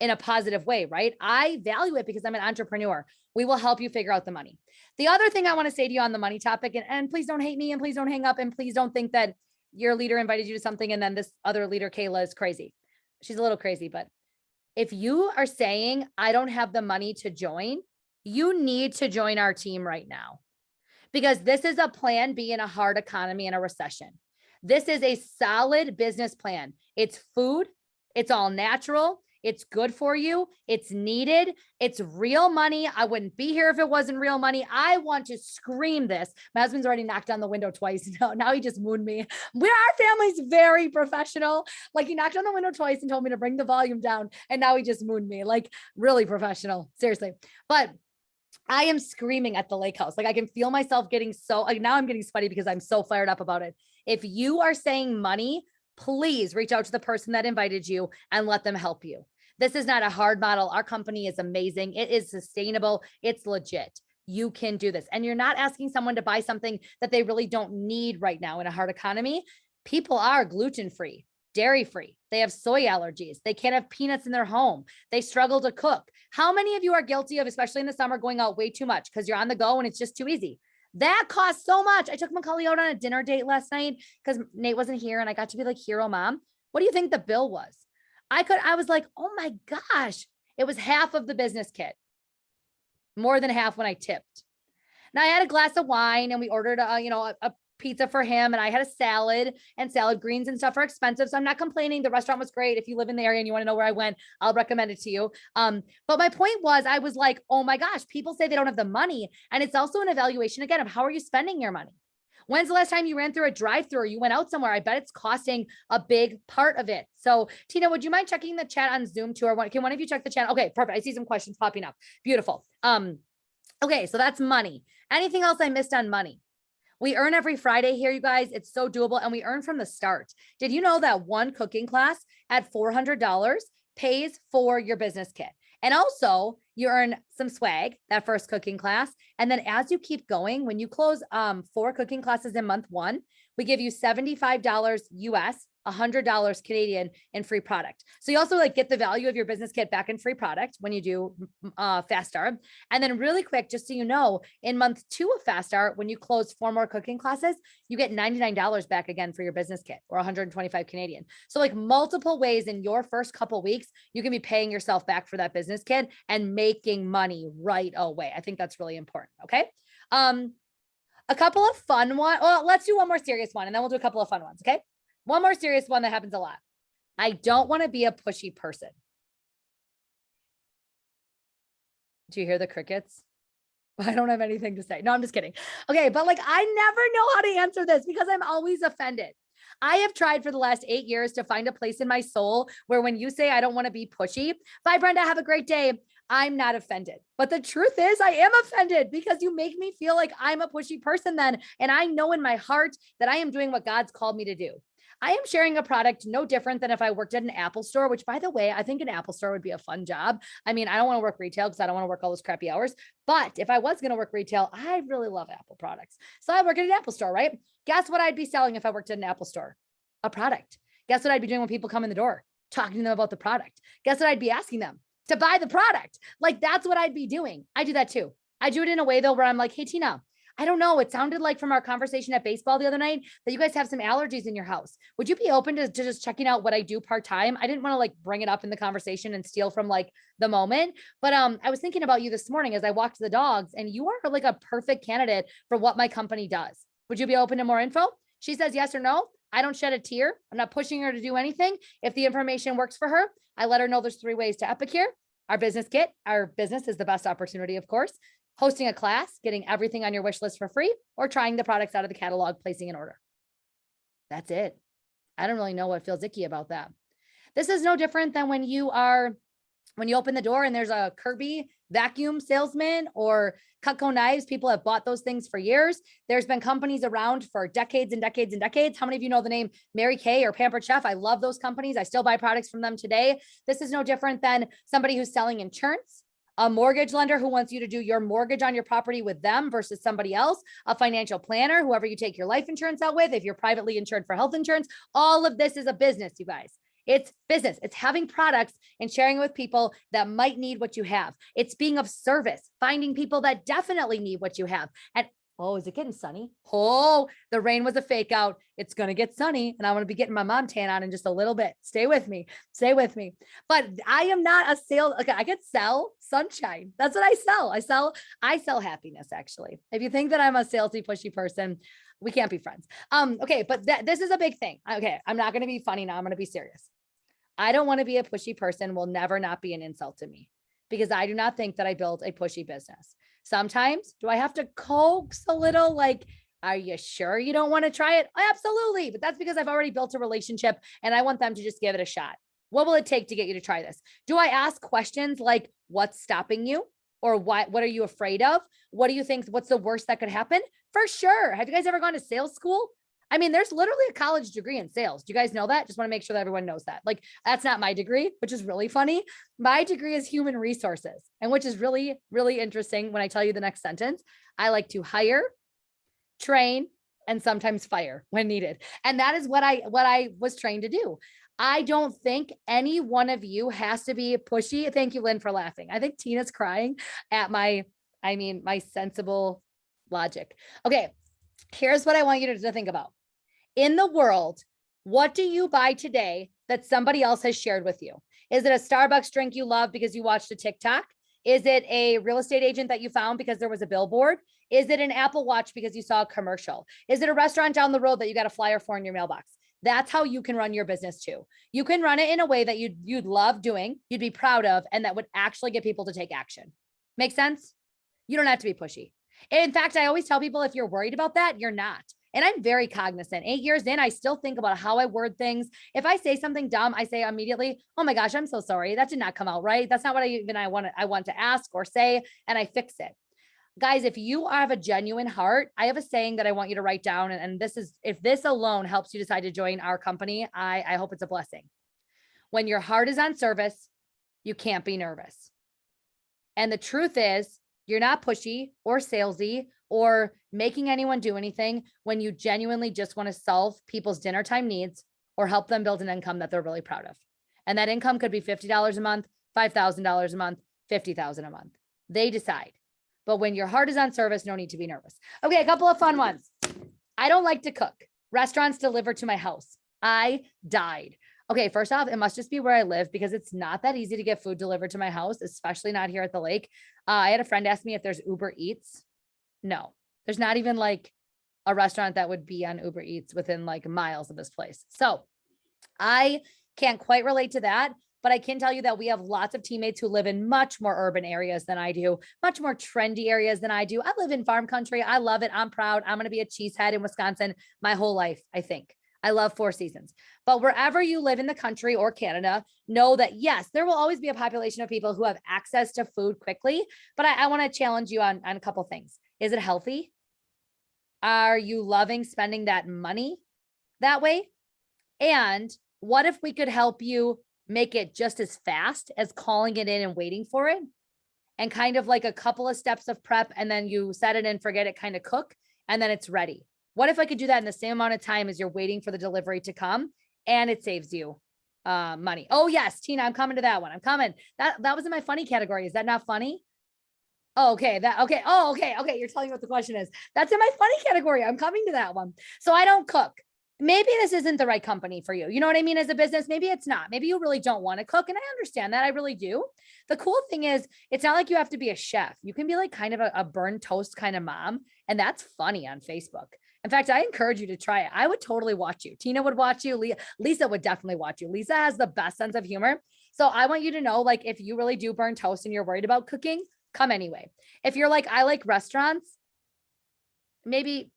in a positive way, right? I value it because I'm an entrepreneur. We will help you figure out the money. The other thing I want to say to you on the money topic, and please don't hate me and please don't hang up and please don't think that your leader invited you to something and then this other leader, Kayla, is crazy. She's a little crazy, but if you are saying, I don't have the money to join, you need to join our team right now, because this is a plan B in a hard economy and a recession. This is a solid business plan. It's food. It's all natural. It's good for you. It's needed. It's real money. I wouldn't be here if it wasn't real money. I want to scream this. My husband's already knocked on the window twice. Now he just mooned me. Our family's very professional. Like he knocked on the window twice and told me to bring the volume down. And now he just mooned me, like really professional, seriously. But I am screaming at the lake house. Like I can feel myself getting so, like now I'm getting sweaty because I'm so fired up about it. If you are saying money, please reach out to the person that invited you and let them help you. This is not a hard model. Our company is amazing. It is sustainable. It's legit. You can do this. And you're not asking someone to buy something that they really don't need right now in a hard economy. People are gluten-free, dairy-free. They have soy allergies. They can't have peanuts in their home. They struggle to cook. How many of you are guilty of, especially in the summer, going out way too much because you're on the go and it's just too easy? That costs so much. I took Macaulay out on a dinner date last night because Nate wasn't here and I got to be like hero mom. What do you think the bill was? I was like, oh my gosh, it was half of the business kit. More than half when I tipped. Now I had a glass of wine and we ordered a pizza for him and I had a salad, and salad greens and stuff are expensive. So I'm not complaining. The restaurant was great. If you live in the area and you want to know where I went, I'll recommend it to you. But my point was, I was like, oh my gosh, people say they don't have the money. And it's also an evaluation again of how are you spending your money? When's the last time you ran through a drive-through or you went out somewhere? I bet it's costing a big part of it. So Tina, would you mind checking the chat on Zoom too? Or can one of you check the chat? Okay, perfect. I see some questions popping up. Beautiful. Okay, so that's money. Anything else I missed on money? We earn every Friday here, you guys. It's so doable and we earn from the start. Did you know that one cooking class at $400 pays for your business kit? And also you earn some swag that first cooking class. And then as you keep going, when you close 4 cooking classes in month 1, we give you $75 US, $100 Canadian in free product. So you also like get the value of your business kit back in free product when you do Fast Start. And then really quick, just so you know, in month 2 of Fast Start, when you close 4 more cooking classes, you get $99 back again for your business kit, or 125 Canadian. So like multiple ways in your first couple weeks, you can be paying yourself back for that business kit and making money right away. I think that's really important. Okay. A couple of fun ones. Well, let's do one more serious one and then we'll do a couple of fun ones. Okay. One more serious one that happens a lot. I don't want to be a pushy person. Do you hear the crickets? I don't have anything to say. No, I'm just kidding. Okay. But like, I never know how to answer this because I'm always offended. I have tried for the last 8 years to find a place in my soul where when you say, I don't want to be pushy, bye, Brenda, have a great day, I'm not offended. But the truth is I am offended because you make me feel like I'm a pushy person then. And I know in my heart that I am doing what God's called me to do. I am sharing a product no different than if I worked at an Apple store, which by the way, I think an Apple store would be a fun job. I mean, I don't want to work retail because I don't want to work all those crappy hours. But if I was going to work retail, I really love Apple products. So I work at an Apple store, right? Guess what I'd be selling if I worked at an Apple store? A product. Guess what I'd be doing when people come in the door? Talking to them about the product. Guess what I'd be asking them? To buy the product. Like that's what I'd be doing. I do that too. I do it in a way though, where I'm like, hey, Tina, I don't know. It sounded like from our conversation at baseball the other night that you guys have some allergies in your house. Would you be open to just checking out what I do part-time? I didn't want to like bring it up in the conversation and steal from like the moment, but I was thinking about you this morning as I walked the dogs and you are like a perfect candidate for what my company does. Would you be open to more info? She says yes or no. I don't shed a tear. I'm not pushing her to do anything. If the information works for her, I let her know there's 3 ways to Epicure. Our business kit, our business is the best opportunity, of course. Hosting a class, getting everything on your wish list for free, or trying the products out of the catalog, placing an order. That's it. I don't really know what feels icky about that. This is no different than when you open the door and there's a Kirby vacuum salesman or Cutco knives. People have bought those things for years. There's been companies around for decades and decades and decades. How many of you know the name Mary Kay or Pampered Chef? I love those companies. I still buy products from them today. This is no different than somebody who's selling insurance, a mortgage lender who wants you to do your mortgage on your property with them versus somebody else, a financial planner, whoever you take your life insurance out with, if you're privately insured for health insurance. All of this is a business, you guys. It's business. It's having products and sharing with people that might need what you have. It's being of service, finding people that definitely need what you have. And oh, is it getting sunny? Oh, the rain was a fake out. It's going to get sunny and I want to be getting my mom tan on in just a little bit. Stay with me. Stay with me. But I am not a sales. Okay. I could sell sunshine. That's what I sell. I sell happiness. Actually, if you think that I'm a salesy, pushy person, we can't be friends. Okay. But this is a big thing. Okay. I'm not going to be funny now. I'm going to be serious. I don't want to be a pushy person will never not be an insult to me because I do not think that I built a pushy business. Sometimes do I have to coax a little like, are you sure you don't want to try it? Absolutely. But that's because I've already built a relationship and I want them to just give it a shot. What will it take to get you to try this? Do I ask questions like what's stopping you? Or what are you afraid of? What do you think? What's the worst that could happen? For sure. Have you guys ever gone to sales school? I mean, there's literally a college degree in sales. Do you guys know that? Just want to make sure that everyone knows that. Like, that's not my degree, which is really funny. My degree is human resources, and which is really, really interesting when I tell you the next sentence. I like to hire, train, and sometimes fire when needed. And that is what I was trained to do. I don't think any one of you has to be pushy. Thank you, Lynn, for laughing. I think Tina's crying at my sensible logic. Okay, here's what I want you to think about. In the world, what do you buy today that somebody else has shared with you? Is it a Starbucks drink you love because you watched a TikTok? Is it a real estate agent that you found because there was a billboard? Is it an Apple Watch because you saw a commercial? Is it a restaurant down the road that you got a flyer for in your mailbox? That's how you can run your business too. You can run it in a way that you'd love doing, you'd be proud of, and that would actually get people to take action. Make sense? You don't have to be pushy. In fact, I always tell people if you're worried about that, you're not. And I'm very cognizant. 8 years in, I still think about how I word things. If I say something dumb, I say immediately, oh my gosh, I'm so sorry. That did not come out right. That's not what I want to ask or say, and I fix it. Guys, if you have a genuine heart, I have a saying that I want you to write down. And this is, if this alone helps you decide to join our company, I hope it's a blessing. When your heart is on service, you can't be nervous. And the truth is, you're not pushy or salesy or making anyone do anything when you genuinely just want to solve people's dinner time needs or help them build an income that they're really proud of. And that income could be $50 a month, $5,000 a month, $50,000 a month. They decide. But when your heart is on service, no need to be nervous. Okay, a couple of fun ones. I don't like to cook. Restaurants deliver to my house. I died. Okay, first off, it must just be where I live because it's not that easy to get food delivered to my house, especially not here at the lake. I had a friend ask me if there's Uber Eats. No, there's not even like a restaurant that would be on Uber Eats within like miles of this place. So I can't quite relate to that, but I can tell you that we have lots of teammates who live in much more urban areas than I do, much more trendy areas than I do. I live in farm country. I love it. I'm proud. I'm going to be a cheesehead in Wisconsin my whole life, I think. I love 4 seasons, but wherever you live in the country or Canada, know that yes, there will always be a population of people who have access to food quickly, but I want to challenge you on a couple things. Is it healthy? Are you loving spending that money that way? And what if we could help you make it just as fast as calling it in and waiting for it? And kind of like a couple of steps of prep, and then you set it and forget it, kind of cook, and then it's ready. What if I could do that in the same amount of time as you're waiting for the delivery to come and it saves you money? Oh yes, Tina, I'm coming to that one. I'm coming. That was in my funny category. Is that not funny? Oh, okay. Okay. Oh, okay. Okay. You're telling me what the question is. That's in my funny category. I'm coming to that one. So I don't cook. Maybe this isn't the right company for you. You know what I mean? As a business, maybe it's not. Maybe you really don't want to cook. And I understand that. I really do. The cool thing is it's not like you have to be a chef. You can be like kind of a burn toast kind of mom. And that's funny on Facebook. In fact, I encourage you to try it. I would totally watch you. Tina would watch you. Lisa would definitely watch you. Lisa has the best sense of humor. So I want you to know, like, if you really do burn toast and you're worried about cooking, come anyway. If you're like, I like restaurants, maybe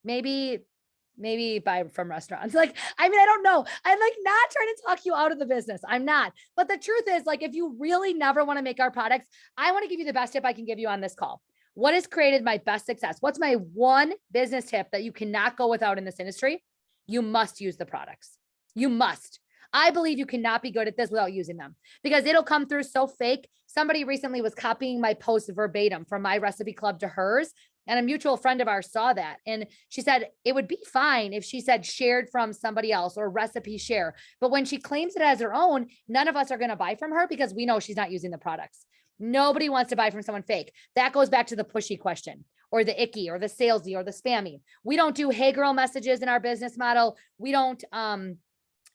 buy from restaurants. Like, I mean, I don't know. I'm like not trying to talk you out of the business. I'm not. But the truth is, like, if you really never want to make our products, I want to give you the best tip I can give you on this call. What has created my best success? What's my one business tip that you cannot go without in this industry? You must use the products. You must. I believe you cannot be good at this without using them because it'll come through so fake. Somebody recently was copying my post verbatim from my recipe club to hers. And a mutual friend of ours saw that. And she said, it would be fine if she said shared from somebody else or recipe share. But when she claims it as her own, none of us are going to buy from her because we know she's not using the products. Nobody wants to buy from someone fake. That goes back to the pushy question or the icky or the salesy or the spammy. We don't do hey girl messages in our business model. We don't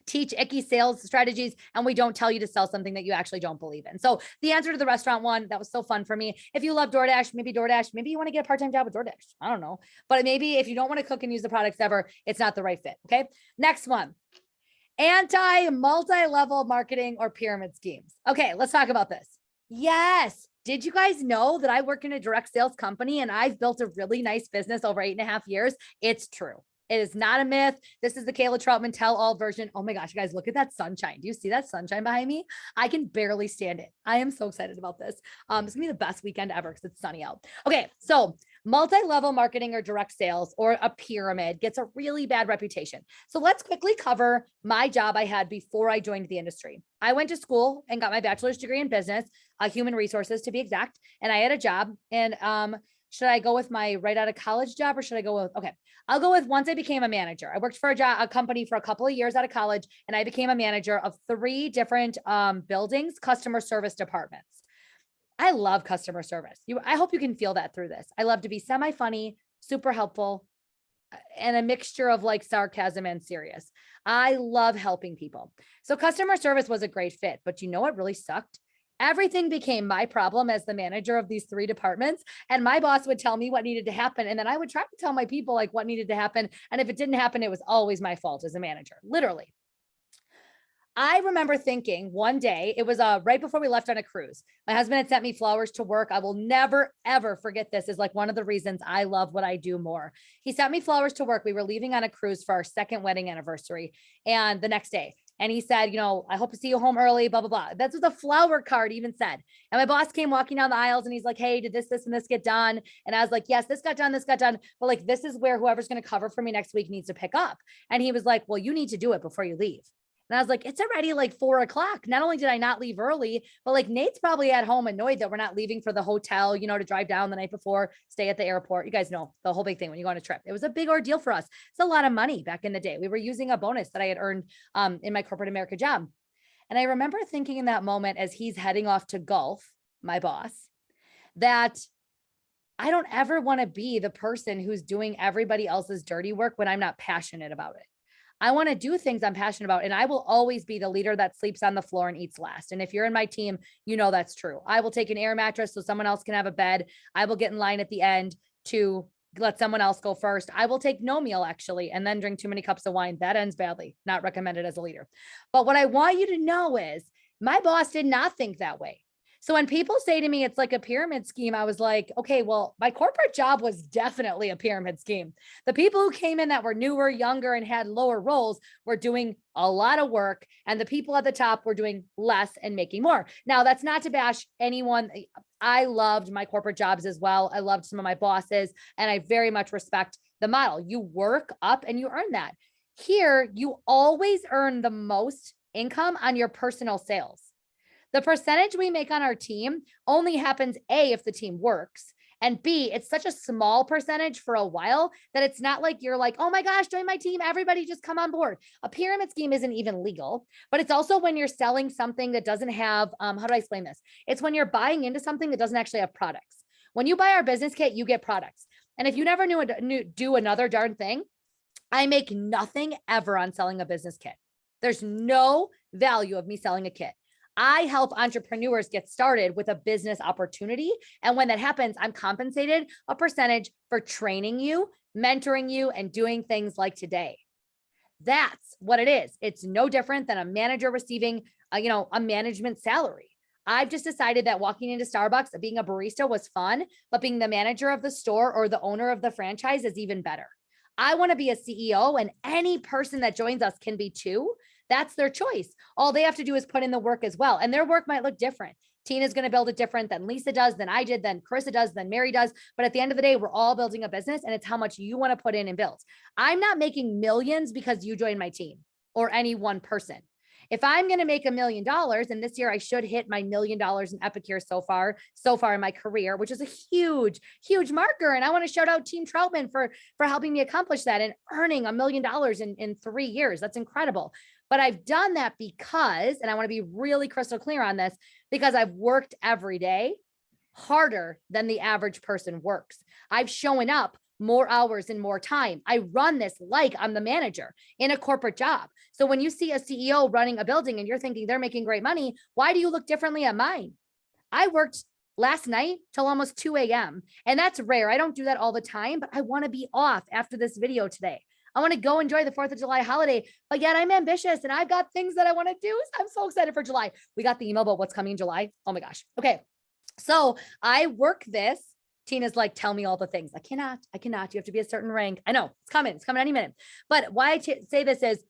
teach icky sales strategies, and we don't tell you to sell something that you actually don't believe in. So the answer to the restaurant one, that was so fun for me. If you love DoorDash, maybe you want to get a part-time job with DoorDash. I don't know. But maybe if you don't want to cook and use the products ever, it's not the right fit. Okay. Next one. Anti-multi-level marketing or pyramid schemes. Okay, let's talk about this. Yes. Did you guys know that I work in a direct sales company and I've built a really nice business over 8.5 years? It's true. It is not a myth. This is the Kayla Trautmann tell-all version. Oh my gosh, you guys, look at that sunshine. Do you see that sunshine behind me? I can barely stand it. I am so excited about this. It's gonna be the best weekend ever because it's sunny out. Okay, so multi-level marketing or direct sales or a pyramid gets a really bad reputation. So let's quickly cover my job I had before I joined the industry. I went to school and got my bachelor's degree in business, human resources to be exact, and I had a job. And should I go with my right out of college job or should I go with, okay, I'll go with once I became a manager. I worked for a company for a couple of years out of college and I became a manager of 3 different buildings, customer service departments. I love customer service. I hope you can feel that through this. I love to be semi-funny, super helpful, and a mixture of like sarcasm and serious. I love helping people. So customer service was a great fit, but you know what really sucked? Everything became my problem as the manager of these 3 departments. And my boss would tell me what needed to happen. And then I would try to tell my people like what needed to happen. And if it didn't happen, it was always my fault as a manager, literally. I remember thinking one day, it was right before we left on a cruise. My husband had sent me flowers to work. I will never, ever forget this. Is like one of the reasons I love what I do more. He sent me flowers to work. We were leaving on a cruise for our 2nd wedding anniversary. And the next day, and he said, you know, I hope to see you home early, blah, blah, blah. That's what the flower card even said. And my boss came walking down the aisles and he's like, hey, did this, and this get done? And I was like, yes, this got done, this got done. But like, this is where whoever's going to cover for me next week needs to pick up. And he was like, well, you need to do it before you leave. And I was like, it's already like 4:00. Not only did I not leave early, but like Nate's probably at home annoyed that we're not leaving for the hotel, you know, to drive down the night before, stay at the airport. You guys know the whole big thing when you go on a trip. It was a big ordeal for us. It's a lot of money back in the day. We were using a bonus that I had earned in my corporate America job. And I remember thinking in that moment as he's heading off to golf, my boss, that I don't ever want to be the person who's doing everybody else's dirty work when I'm not passionate about it. I want to do things I'm passionate about. And I will always be the leader that sleeps on the floor and eats last. And if you're in my team, you know that's true. I will take an air mattress so someone else can have a bed. I will get in line at the end to let someone else go first. I will take no meal actually, and then drink too many cups of wine. That ends badly. Not recommended as a leader. But what I want you to know is my boss did not think that way. So when people say to me, it's like a pyramid scheme, I was like, okay, well, my corporate job was definitely a pyramid scheme. The people who came in that were newer, younger, and had lower roles were doing a lot of work. And the people at the top were doing less and making more. Now, that's not to bash anyone. I loved my corporate jobs as well. I loved some of my bosses, and I very much respect the model. You work up and you earn that. Here, you always earn the most income on your personal sales. The percentage we make on our team only happens A, if the team works, and B, it's such a small percentage for a while that it's not like you're like, oh my gosh, join my team. Everybody just come on board. A pyramid scheme isn't even legal, but it's also when you're selling something that doesn't have, how do I explain this? It's when you're buying into something that doesn't actually have products. When you buy our business kit, you get products. And if you never do another darn thing, I make nothing ever on selling a business kit. There's no value of me selling a kit. I help entrepreneurs get started with a business opportunity. And when that happens, I'm compensated a percentage for training you, mentoring you, and doing things like today. That's what it is. It's no different than a manager receiving a management salary. I've just decided that walking into Starbucks, being a barista was fun, but being the manager of the store or the owner of the franchise is even better. I want to be a CEO, and any person that joins us can be too. That's their choice. All they have to do is put in the work as well. And their work might look different. Tina's going to build it different than Lisa does, than I did, than Carissa does, than Mary does. But at the end of the day, we're all building a business, and it's how much you want to put in and build. I'm not making millions because you joined my team or any one person. If I'm going to make $1 million, and this year I should hit my $1 million in Epicure so far in my career, which is a huge, huge marker. And I want to shout out Team Trautmann for helping me accomplish that and earning $1 million in 3 years. That's incredible. But I've done that because, and I want to be really crystal clear on this, because I've worked every day harder than the average person works. I've shown up more hours and more time. I run this like I'm the manager in a corporate job. So when you see a CEO running a building and you're thinking they're making great money, why do you look differently at mine? I worked last night till almost 2 a.m. And that's rare. I don't do that all the time, but I want to be off after this video today. I want to go enjoy the 4th of July holiday, but yet I'm ambitious and I've got things that I want to do. I'm so excited for July. We got the email about what's coming in July. Oh my gosh. Okay. So I work this. Tina's like, tell me all the things. I cannot. You have to be a certain rank. I know it's coming any minute. But why I say this is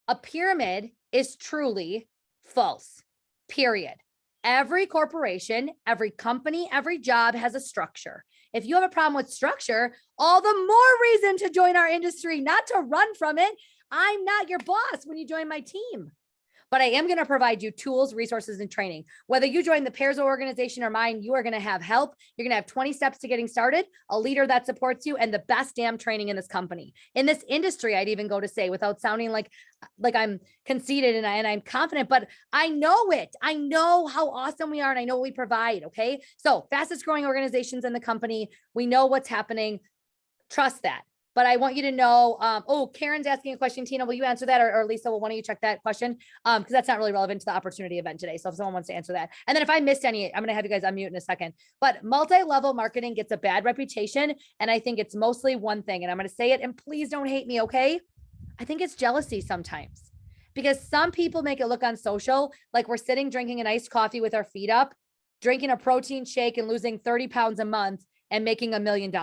a pyramid is truly false, period. Every corporation, every company, every job has a structure. If you have a problem with structure, all the more reason to join our industry, not to run from it. I'm not your boss when you join my team. But I am going to provide you tools, resources, and training. Whether you join the Pairs organization or mine, you are going to have help. You're going to have 20 steps to getting started, a leader that supports you, and the best damn training in this company. In this industry, I'd even go to say, without sounding like I'm conceited and I'm confident, but I know it. I know how awesome we are, and I know what we provide, okay? So fastest growing organizations in the company. We know what's happening. Trust that. But I want you to know, oh, Karen's asking a question. Tina, will you answer that? Or Lisa, well, why don't you check that question? Because that's not really relevant to the opportunity event today. So if someone wants to answer that. And then if I missed any, I'm going to have you guys unmute in a second. But multi-level marketing gets a bad reputation. And I think it's mostly one thing. And I'm going to say it, and please don't hate me, okay? I think it's jealousy sometimes. Because some people make it look on social like we're sitting drinking an iced coffee with our feet up, drinking a protein shake and losing 30 pounds a month and making $1 million.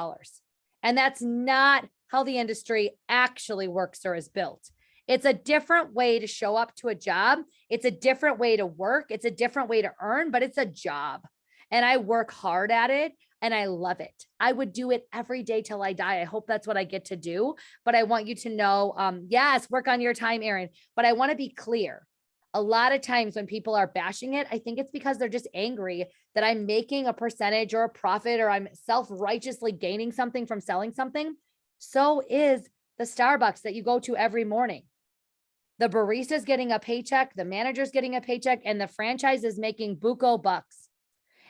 And that's not how the industry actually works or is built. It's a different way to show up to a job. It's a different way to work. It's a different way to earn, but it's a job. And I work hard at it and I love it. I would do it every day till I die. I hope that's what I get to do. But I want you to know, yes, work on your time, Erin. But I want to be clear. A lot of times when people are bashing it, I think it's because they're just angry that I'm making a percentage or a profit, or I'm self-righteously gaining something from selling something. So is the Starbucks that you go to every morning. The barista's getting a paycheck, the manager's getting a paycheck, and the franchise is making buco bucks.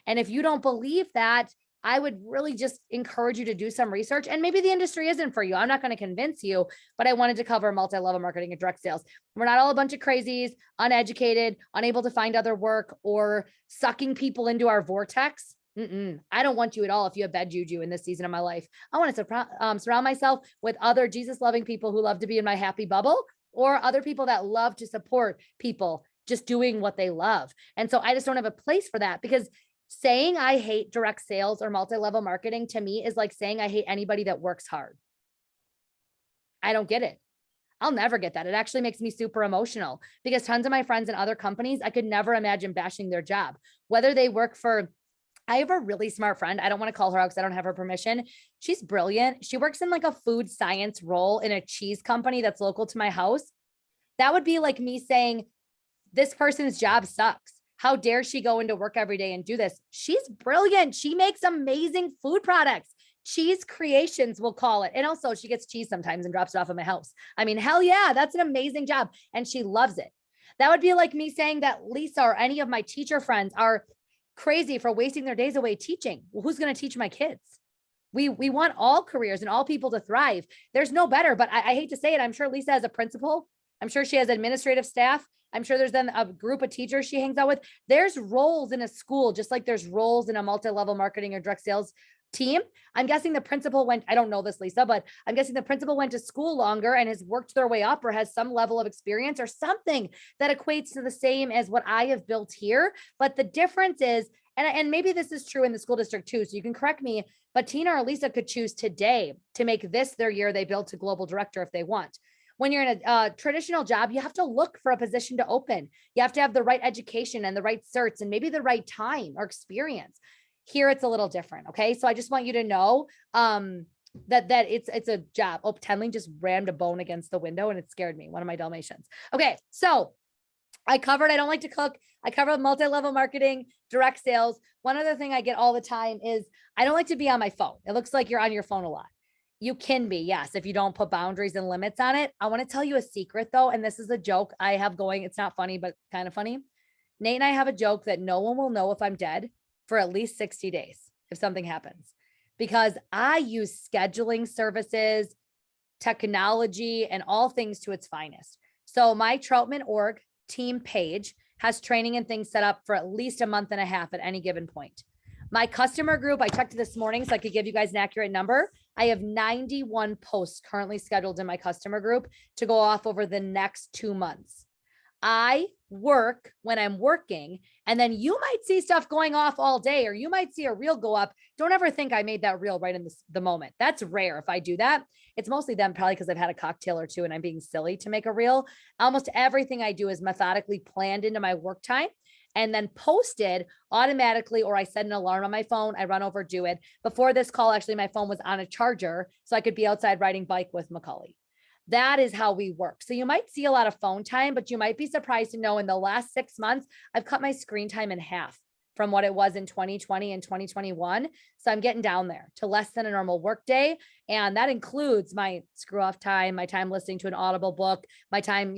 And if you don't believe that, I would really just encourage you to do some research. And maybe the industry isn't for you. I'm not going to convince you, but I wanted to cover multi-level marketing and direct sales. We're not all a bunch of crazies, uneducated, unable to find other work, or sucking people into our vortex. I don't want you at all if you have bad juju in this season of my life. I want to surround myself with other Jesus-loving people who love to be in my happy bubble, or other people that love to support people just doing what they love. And so I just don't have a place for that, because saying I hate direct sales or multi-level marketing to me is like saying I hate anybody that works hard. I don't get it. I'll never get that. It actually makes me super emotional, because tons of my friends in other companies, I could never imagine bashing their job, whether they work for, I have a really smart friend. I don't want to call her out because I don't have her permission. She's brilliant. She works in like a food science role in a cheese company that's local to my house. That would be like me saying, this person's job sucks. How dare she go into work every day and do this? She's brilliant. She makes amazing food products. Cheese creations, we'll call it. And also she gets cheese sometimes and drops it off at my house. I mean, hell yeah, that's an amazing job. And she loves it. That would be like me saying that Lisa or any of my teacher friends are crazy for wasting their days away teaching. Well, who's going to teach my kids? We want all careers and all people to thrive. There's no better, but I hate to say it. I'm sure Lisa has a principal. I'm sure she has administrative staff. I'm sure there's then a group of teachers she hangs out with. There's roles in a school, just like there's roles in a multi-level marketing or direct sales team. I'm guessing the principal went, I don't know this, Lisa, but I'm guessing the principal went to school longer and has worked their way up, or has some level of experience or something that equates to the same as what I have built here. But the difference is, and maybe this is true in the school district too, so you can correct me, but Tina or Lisa could choose today to make this their year they build to global director if they want. When you're in a traditional job, you have to look for a position to open. You have to have the right education and the right certs and maybe the right time or experience. Here, it's a little different. Okay. So I just want you to know that it's a job. Oh, Tenley just rammed a bone against the window and it scared me. One of my Dalmatians. Okay. So I don't like to cook. I covered multi-level marketing, direct sales. One other thing I get all the time is I don't like to be on my phone. It looks like you're on your phone a lot. You can be, yes, if you don't put boundaries and limits on it. I want to tell you a secret though, and this is a joke I have going. It's not funny, but kind of funny. Nate and I have a joke that no one will know if I'm dead for at least 60 days if something happens, because I use scheduling services, technology, and all things to its finest. So my Trautmann org team page has training and things set up for at least a month and a half at any given point. My customer group, I checked this morning so I could give you guys an accurate number. I have 91 posts currently scheduled in my customer group to go off over the next 2 months. I work when I'm working, and then you might see stuff going off all day, or you might see a reel go up. Don't ever think I made that reel right in the moment. That's rare if I do that. It's mostly them, probably because I've had a cocktail or two and I'm being silly to make a reel. Almost everything I do is methodically planned into my work time and then posted automatically, or I set an alarm on my phone. I run over, do it. Before this call, actually, my phone was on a charger so I could be outside riding bike with Macaulay. That is how we work. So you might see a lot of phone time, but you might be surprised to know in the last 6 months, I've cut my screen time in half from what it was in 2020 and 2021. So I'm getting down there to less than a normal work day. And that includes my screw off time, my time listening to an Audible book, my time,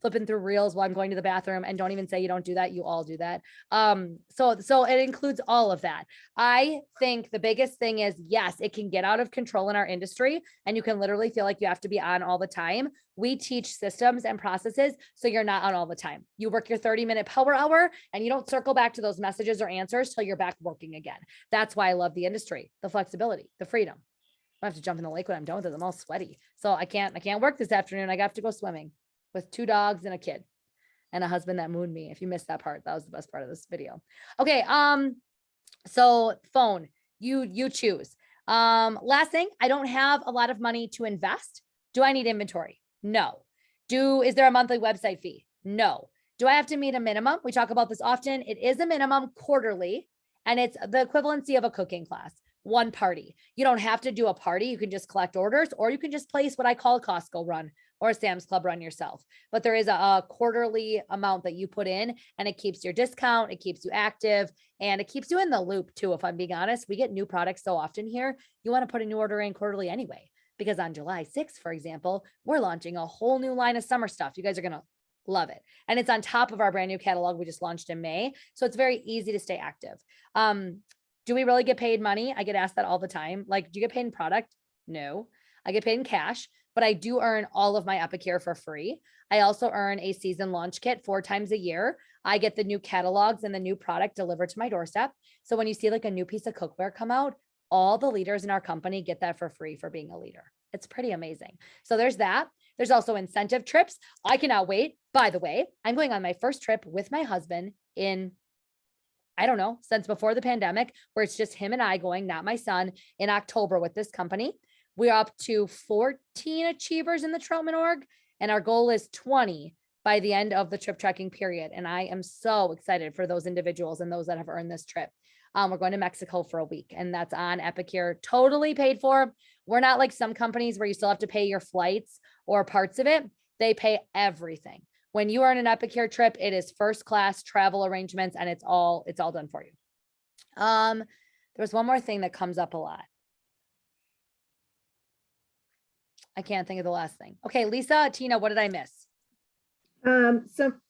flipping through reels while I'm going to the bathroom. And don't even say you don't do that. You all do that. So it includes all of that. I think the biggest thing is, yes, it can get out of control in our industry and you can literally feel like you have to be on all the time. We teach systems and processes so you're not on all the time. You work your 30-minute power hour and you don't circle back to those messages or answers till you're back working again. That's why I love the industry, the flexibility, the freedom. I have to jump in the lake when I'm done with it. I'm all sweaty. So I can't work this afternoon. I have to go swimming with 2 dogs and a kid and a husband that mooned me. If you missed that part, that was the best part of this video. Okay. So phone, you choose. Last thing, I don't have a lot of money to invest. Do I need inventory? No. Is there a monthly website fee? No. Do I have to meet a minimum? We talk about this often. It is a minimum quarterly, and it's the equivalency of a cooking class. 1 party. You don't have to do a party. You can just collect orders, or you can just place what I call a Costco run or a Sam's Club run yourself. But there is a quarterly amount that you put in, and it keeps your discount, it keeps you active, and it keeps you in the loop too. If I'm being honest, we get new products so often here. You want to put a new order in quarterly anyway, because on July 6th, for example, we're launching a whole new line of summer stuff. You guys are going to love it. And it's on top of our brand new catalog we just launched in May. So it's very easy to stay active. Do we really get paid money? I get asked that all the time. Like, do you get paid in product? No, I get paid in cash, but I do earn all of my Epicure for free. I also earn a season launch kit 4 times a year. I get the new catalogs and the new product delivered to my doorstep. So when you see like a new piece of cookware come out, all the leaders in our company get that for free for being a leader. It's pretty amazing. So there's that. There's also incentive trips. I cannot wait. By the way, I'm going on my first trip with my husband in, I don't know, since before the pandemic, where it's just him and I going, not my son, in October with this company. We're up to 14 achievers in the Trautmann org, and our goal is 20 by the end of the trip tracking period. And I am so excited for those individuals and those that have earned this trip. We're going to Mexico for a week, and that's on Epicure, totally paid for. We're not like some companies where you still have to pay your flights or parts of it. They pay everything. When you are in an Epicure trip, it is first class travel arrangements, and it's all done for you. There's one more thing that comes up a lot. I can't think of the last thing. Okay, Lisa, Tina, what did I miss?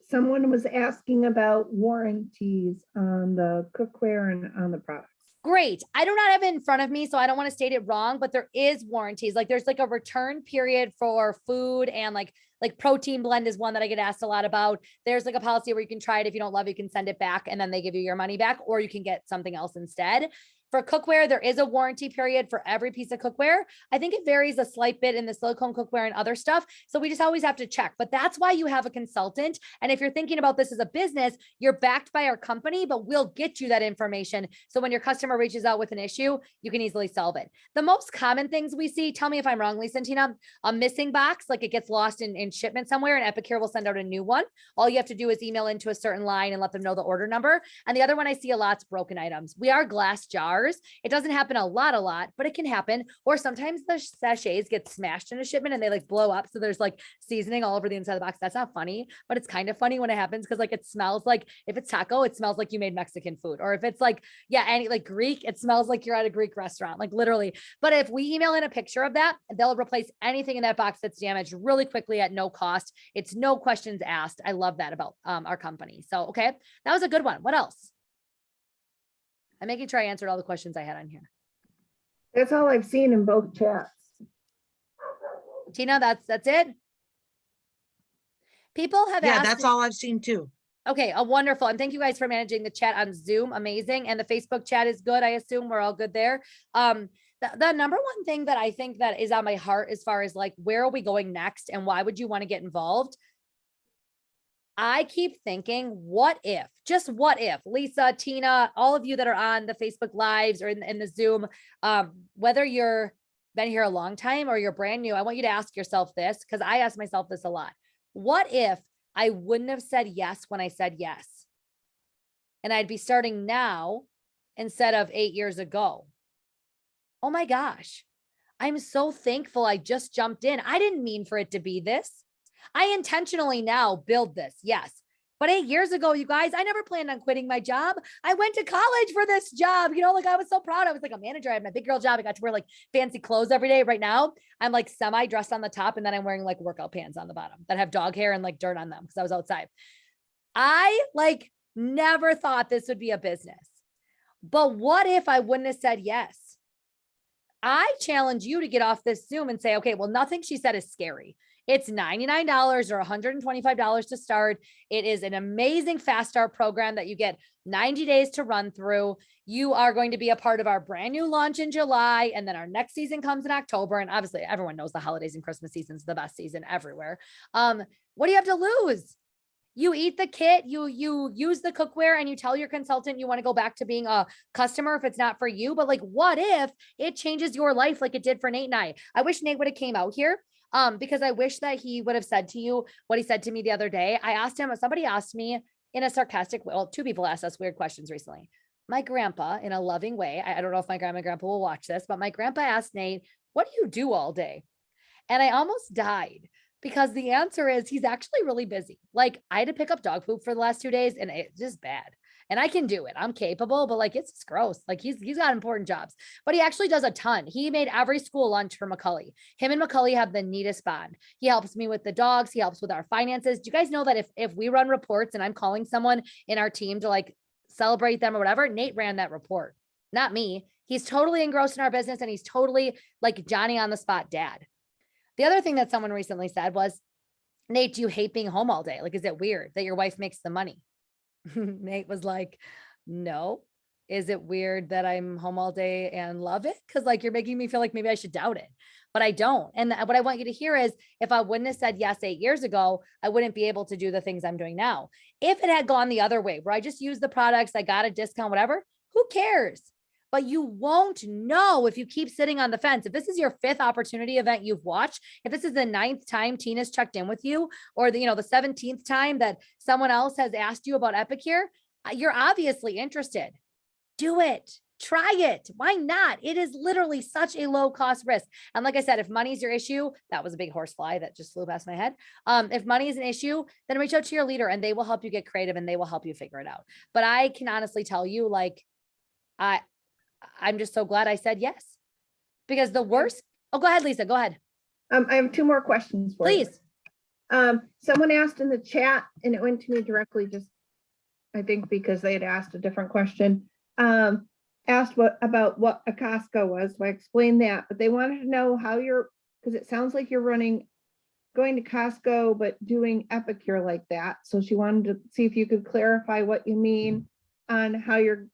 Someone was asking about warranties on the cookware and on the products. Great. I do not have it in front of me, so I don't want to state it wrong, but there is warranties. Like there's like a return period for food, and like protein blend is one that I get asked a lot about. There's like a policy where you can try it. If you don't love it, you can send it back and then they give you your money back, or you can get something else instead. For cookware, there is a warranty period for every piece of cookware. I think it varies a slight bit in the silicone cookware and other stuff. So we just always have to check, but that's why you have a consultant. And if you're thinking about this as a business, you're backed by our company, but we'll get you that information. So when your customer reaches out with an issue, you can easily solve it. The most common things we see, tell me if I'm wrong, Lisa and Tina, a missing box, like it gets lost in shipment somewhere, and Epicure will send out a new one. All you have to do is email into a certain line and let them know the order number. And the other one I see a lot's broken items. We are glass jars. It doesn't happen a lot, but it can happen. Or sometimes the sachets get smashed in a shipment and they like blow up. So there's like seasoning all over the inside of the box. That's not funny, but it's kind of funny when it happens, because like it smells like, if it's taco, it smells like you made Mexican food. Or if it's like, yeah, any like Greek, it smells like you're at a Greek restaurant, like literally. But if we email in a picture of that, they'll replace anything in that box that's damaged really quickly at no cost. It's no questions asked. I love that about our company. So, okay, that was a good one. What else? I'm making sure I answered all the questions I had on here. That's all I've seen in both chats. Tina, that's it. People have asked. Yeah, that's all I've seen too. Okay, wonderful. And thank you guys for managing the chat on Zoom. Amazing. And the Facebook chat is good. I assume we're all good there. The number one thing that I think that is on my heart as far as like, where are we going next and why would you want to get involved? I keep thinking, what if, just what if, Lisa, Tina, all of you that are on the Facebook Lives or in the Zoom, whether you're been here a long time or you're brand new, I want you to ask yourself this, because I ask myself this a lot. What if I wouldn't have said yes when I said yes? And I'd be starting now instead of 8 years ago. Oh my gosh. I'm so thankful I just jumped in. I didn't mean for it to be this. I intentionally now build this. Yes. But 8 years ago, you guys, I never planned on quitting my job. I went to college for this job. Like I was so proud. I was like a manager. I had my big girl job. I got to wear like fancy clothes every day. Right now, I'm like semi dressed on the top. And then I'm wearing like workout pants on the bottom that have dog hair and like dirt on them because I was outside. I like never thought this would be a business. But what if I wouldn't have said yes? I challenge you to get off this Zoom and say, okay, well, nothing she said is scary. It's $99 or $125 to start. It is an amazing fast start program that you get 90 days to run through. You are going to be a part of our brand new launch in July. And then our next season comes in October. And obviously everyone knows the holidays and Christmas season is the best season everywhere. What do you have to lose? You eat the kit, you use the cookware, and you tell your consultant you want to go back to being a customer if it's not for you. But like, what if it changes your life like it did for Nate and I? I wish Nate would have came out here because I wish that he would have said to you what he said to me the other day. I asked him, somebody asked me in a sarcastic way. Well, two people asked us weird questions recently. My grandpa, in a loving way, I don't know if my grandma and grandpa will watch this, but my grandpa asked Nate, what do you do all day? And I almost died. Because the answer is he's actually really busy. Like I had to pick up dog poop for the last 2 days and it's just bad. And I can do it. I'm capable, but like, it's gross. Like he's got important jobs, but he actually does a ton. He made every school lunch for Macaulay. Him and Macaulay have the neatest bond. He helps me with the dogs. He helps with our finances. Do you guys know that if we run reports and I'm calling someone in our team to like celebrate them or whatever, Nate ran that report, not me. He's totally engrossed in our business and he's totally like Johnny on the spot dad. The other thing that someone recently said was, Nate, do you hate being home all day? Like, is it weird that your wife makes the money? Nate was like, no. Is it weird that I'm home all day and love it? Because like, you're making me feel like maybe I should doubt it, but I don't. And what I want you to hear is if I wouldn't have said yes 8 years ago, I wouldn't be able to do the things I'm doing now. If it had gone the other way, where I just used the products, I got a discount, whatever, who cares? But you won't know if you keep sitting on the fence. If this is your 5th opportunity event you've watched, if this is the 9th time Tina's checked in with you, or the 17th time that someone else has asked you about Epicure, you're obviously interested. Do it. Try it. Why not? It is literally such a low cost risk. And like I said, if money's your issue, that was a big horsefly that just flew past my head. If money is an issue, then reach out to your leader and they will help you get creative and they will help you figure it out. But I can honestly tell you, like, I'm just so glad I said yes, because the worst. Oh, go ahead, Lisa. Go ahead. I have 2 more questions for you. Please. Someone asked in the chat and it went to me directly, just I think because they had asked a different question. Asked about what a Costco was. So I explained that, but they wanted to know how because it sounds like you're going to Costco, but doing Epicure like that. So she wanted to see if you could clarify what you mean on how you're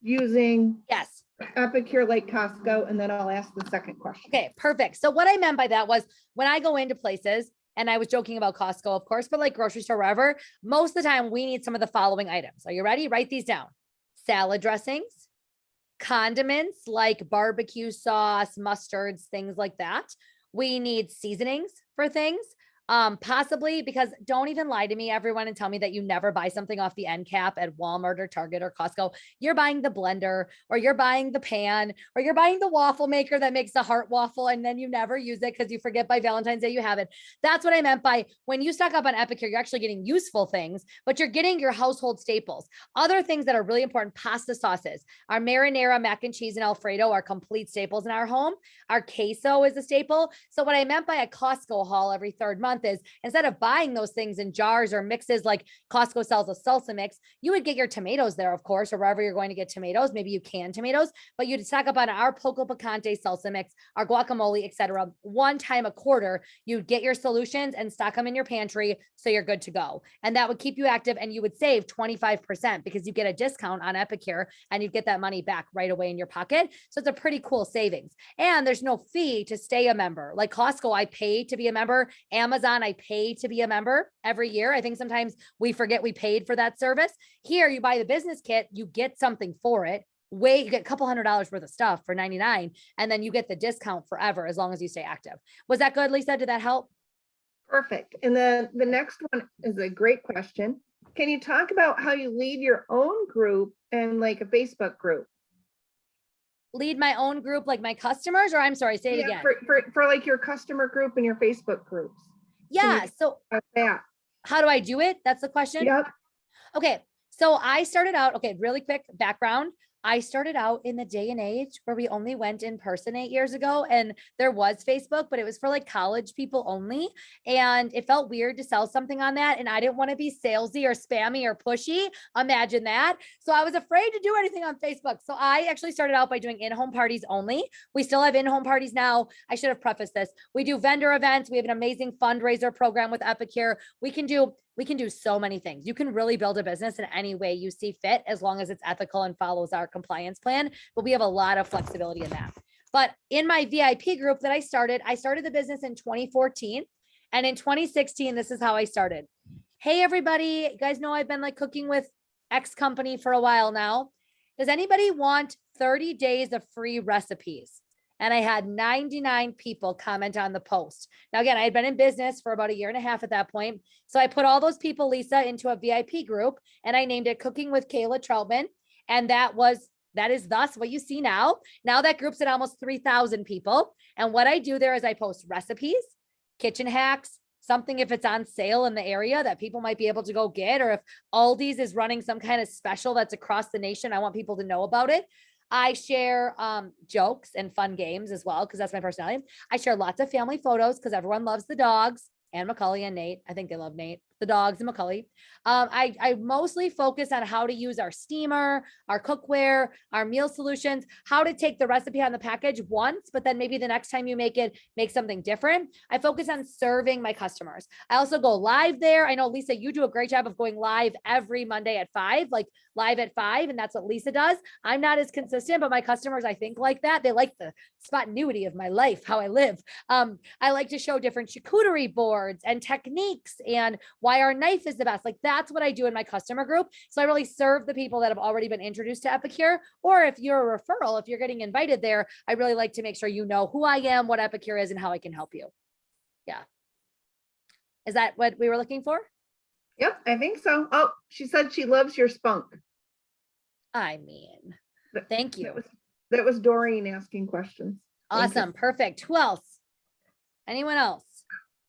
using Yes. Epicure like Costco, and then I'll ask the second question. Okay, perfect. So what I meant by that was when I go into places, and I was joking about Costco, of course, but like grocery store, wherever, most of the time we need some of the following items. Are you ready? Write these down. Salad dressings, condiments like barbecue sauce, mustards, things like that. We need seasonings for things. Possibly, because don't even lie to me, everyone, and tell me that you never buy something off the end cap at Walmart or Target or Costco. You're buying the blender, or you're buying the pan, or you're buying the waffle maker that makes the heart waffle, and then you never use it because you forget by Valentine's Day you have it. That's what I meant by when you stock up on Epicure, you're actually getting useful things, but you're getting your household staples. Other things that are really important, pasta sauces. Our marinara, mac and cheese, and Alfredo are complete staples in our home. Our queso is a staple. So what I meant by a Costco haul every 3rd month month is instead of buying those things in jars or mixes like Costco sells a salsa mix, you would get your tomatoes there, of course, or wherever you're going to get tomatoes. Maybe you can tomatoes, but you'd stock up on our Poco Picante salsa mix, our guacamole, etc. One time a quarter, you'd get your solutions and stock them in your pantry so you're good to go. And that would keep you active, and you would save 25% because you get a discount on Epicure and you get that money back right away in your pocket. So it's a pretty cool savings. And there's no fee to stay a member. Like Costco, I pay to be a member. Amazon, I pay to be a member every year. I think sometimes we forget we paid for that service. Here, you buy the business kit, you get something for it. You get a couple $100 worth of stuff for $99, and then you get the discount forever as long as you stay active. Was that good, Lisa? Did that help? Perfect. And then the next one is a great question. Can you talk about how you lead your own group and like a Facebook group? Lead my own group, like my customers, or I'm sorry, say it again. For like your customer group and your Facebook groups. Yeah. So how do I do it? That's the question. Yep. Okay. So I started out, okay, really quick background. I started out in the day and age where we only went in person 8 years ago, and there was Facebook, but it was for like college people only. And it felt weird to sell something on that. And I didn't want to be salesy or spammy or pushy. Imagine that. So I was afraid to do anything on Facebook. So I actually started out by doing in-home parties only. We still have in-home parties now. I should have prefaced this. We do vendor events. We have an amazing fundraiser program with Epicure. We can do so many things. You can really build a business in any way you see fit, as long as it's ethical and follows our compliance plan. But we have a lot of flexibility in that. But in my VIP group that I started the business in 2014. And in 2016, this is how I started. Hey, everybody, you guys know I've been like cooking with X company for a while now. Does anybody want 30 days of free recipes? And I had 99 people comment on the post. Now, again, I had been in business for about 1.5 years at that point. So I put all those people, Lisa, into a VIP group, and I named it Cooking with Kayla Trautmann. And that is thus what you see now. Now that group's at almost 3,000 people. And what I do there is I post recipes, kitchen hacks, something if it's on sale in the area that people might be able to go get, or if Aldi's is running some kind of special that's across the nation, I want people to know about it. I share jokes and fun games as well, because that's my personality. I share lots of family photos because everyone loves the dogs, and Macaulay and Nate. I think they love Nate, the dogs and Macaulay. I mostly focus on how to use our steamer, our cookware, our meal solutions, how to take the recipe on the package once, but then maybe the next time you make it, make something different. I focus on serving my customers. I also go live there. I know, Lisa, you do a great job of going live every Monday at 5, like live at 5. And that's what Lisa does. I'm not as consistent, but my customers, I think, like that. They like the spontaneity of my life, how I live. I like to show different charcuterie boards and techniques and why our knife is the best. Like that's what I do in my customer group. So I really serve the people that have already been introduced to Epicure, or if you're a referral, if you're getting invited there, I really like to make sure you know who I am, what Epicure is, and how I can help you. Yeah. Is that what we were looking for? Yep, I think so. Oh, she said she loves your spunk. I mean, thank you. That was Doreen asking questions. Awesome. Perfect. Who else? Anyone else?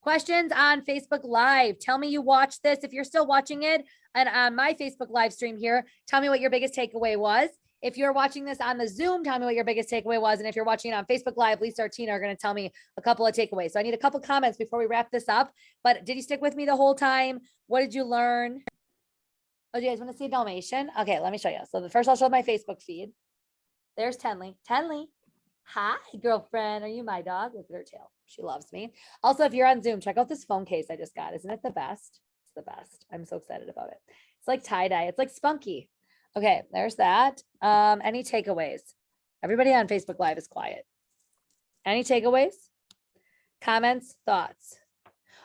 Questions on Facebook Live. Tell me you watched this. If you're still watching it and on my Facebook live stream here, tell me what your biggest takeaway was. If you're watching this on the Zoom, tell me what your biggest takeaway was. And if you're watching it on Facebook Live, Lisa or Tina are going to tell me a couple of takeaways. So I need a couple comments before we wrap this up. But did you stick with me the whole time? What did you learn? Oh, do you guys want to see Dalmatian? Okay, let me show you. So the first I'll show my Facebook feed. There's Tenley. Tenley. Hi, girlfriend. Are you my dog? Look at her tail. She loves me. Also, if you're on Zoom, check out this phone case I just got. Isn't it the best? It's the best. I'm so excited about it. It's like tie-dye. It's like spunky. Okay, there's that. Any takeaways? Everybody on Facebook Live is quiet. Any takeaways? Comments? Thoughts?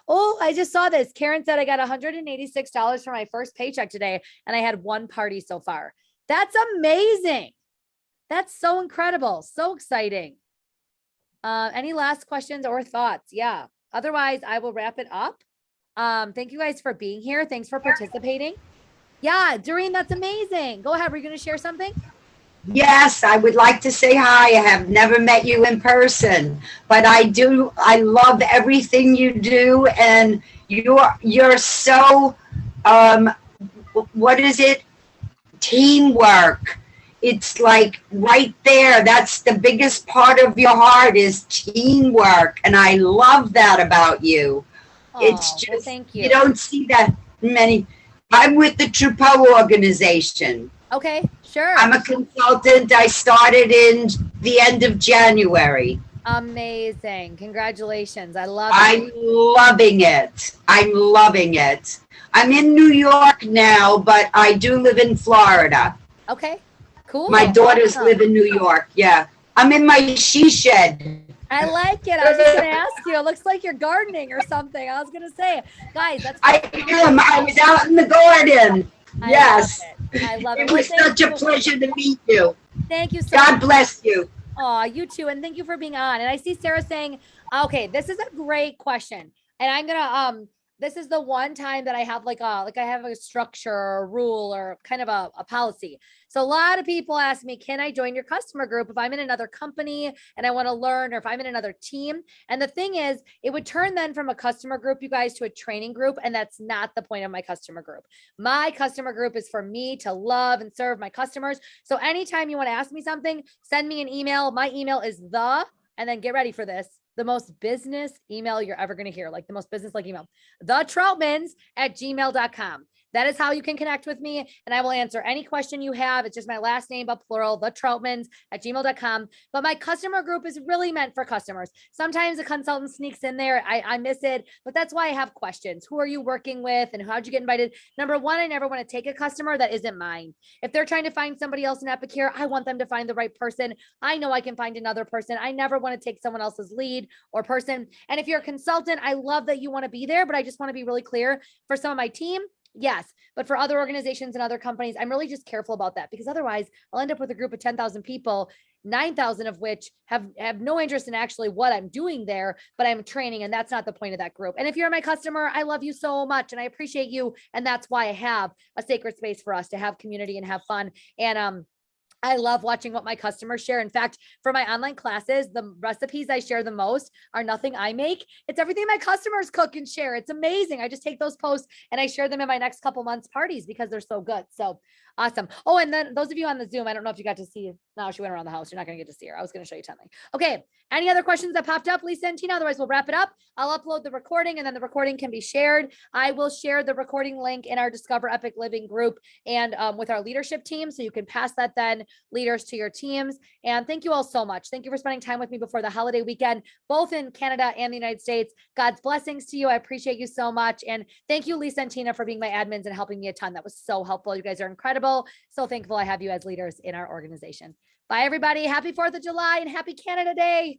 Oh, I just saw this. Karen said I got $186 for my first paycheck today, and I had one party so far. That's amazing. That's so incredible. So exciting. Any last questions or thoughts? Yeah. Otherwise, I will wrap it up. Thank you guys for being here. Thanks for participating. Yeah, Doreen, that's amazing. Go ahead. Were you going to share something? Yes, I would like to say hi. I have never met you in person, but I do. I love everything you do, and you're so what is it? Teamwork. It's like right there. That's the biggest part of your heart is teamwork, and I love that about you. It's Oh, well, just, thank you you. don't see that many. I'm with the Trupo organization. Okay, sure. I'm a consultant. I started in the end of January. Amazing. Congratulations. I love it. I'm loving it. I'm loving it. I'm in New York now, but I do live in Florida. Okay, cool. My daughters Awesome. live in New York. Yeah. I'm in my she shed. I like it. I was just gonna ask you. It looks like you're gardening or something. I was gonna say, guys, that's I am. I was out in the garden. I Yes. love it. I love it. It Well, was thank such a you. pleasure to meet you. Thank you so God much. bless you. Oh, you too. And thank you for being on. And I see Sarah saying, okay, this is a great question. And I'm gonna this is the one time that I have I have a structure or a rule or kind of a policy. So a lot of people ask me, can I join your customer group if I'm in another company and I want to learn, or if I'm in another team? And the thing is, it would turn then from a customer group, you guys, to a training group. And that's not the point of my customer group. My customer group is for me to love and serve my customers. So anytime you want to ask me something, send me an email. My email is and then get ready for this, the most business email you're ever going to hear, like the most business like email, thetrautmans@gmail.com. That is how you can connect with me, and I will answer any question you have. It's just my last name, but plural, thetrautmans@gmail.com. But my customer group is really meant for customers. Sometimes a consultant sneaks in there. I miss it, but that's why I have questions. Who are you working with and how'd you get invited? Number one, I never want to take a customer that isn't mine. If they're trying to find somebody else in Epicure, I want them to find the right person. I know I can find another person. I never want to take someone else's lead or person. And if you're a consultant, I love that you want to be there, but I just want to be really clear for some of my team. Yes. But for other organizations and other companies, I'm really just careful about that, because otherwise I'll end up with a group of 10,000 people, 9,000 of which have no interest in actually what I'm doing there, but I'm training. And that's not the point of that group. And if you're my customer, I love you so much and I appreciate you. And that's why I have a sacred space for us to have community and have fun. And, I love watching what my customers share. In fact, for my online classes, the recipes I share the most are nothing I make. It's everything my customers cook and share. It's amazing. I just take those posts and I share them in my next couple months parties because they're so good. So awesome. Oh, and then those of you on the Zoom, I don't know if you got to see. No, she went around the house. You're not going to get to see her. I was going to show you something. Okay. Any other questions that popped up, Lisa and Tina? Otherwise, we'll wrap it up. I'll upload the recording and then the recording can be shared. I will share the recording link in our Discover Epic Living group and with our leadership team. So you can pass that then, leaders, to your teams. And thank you all so much. Thank you for spending time with me before the holiday weekend, both in Canada and the United States. God's blessings to you. I appreciate you so much. And thank you, Lisa and Tina, for being my admins and helping me a ton. That was so helpful. You guys are incredible. So thankful I have you as leaders in our organization. Bye, everybody. Happy 4th of July and happy Canada Day.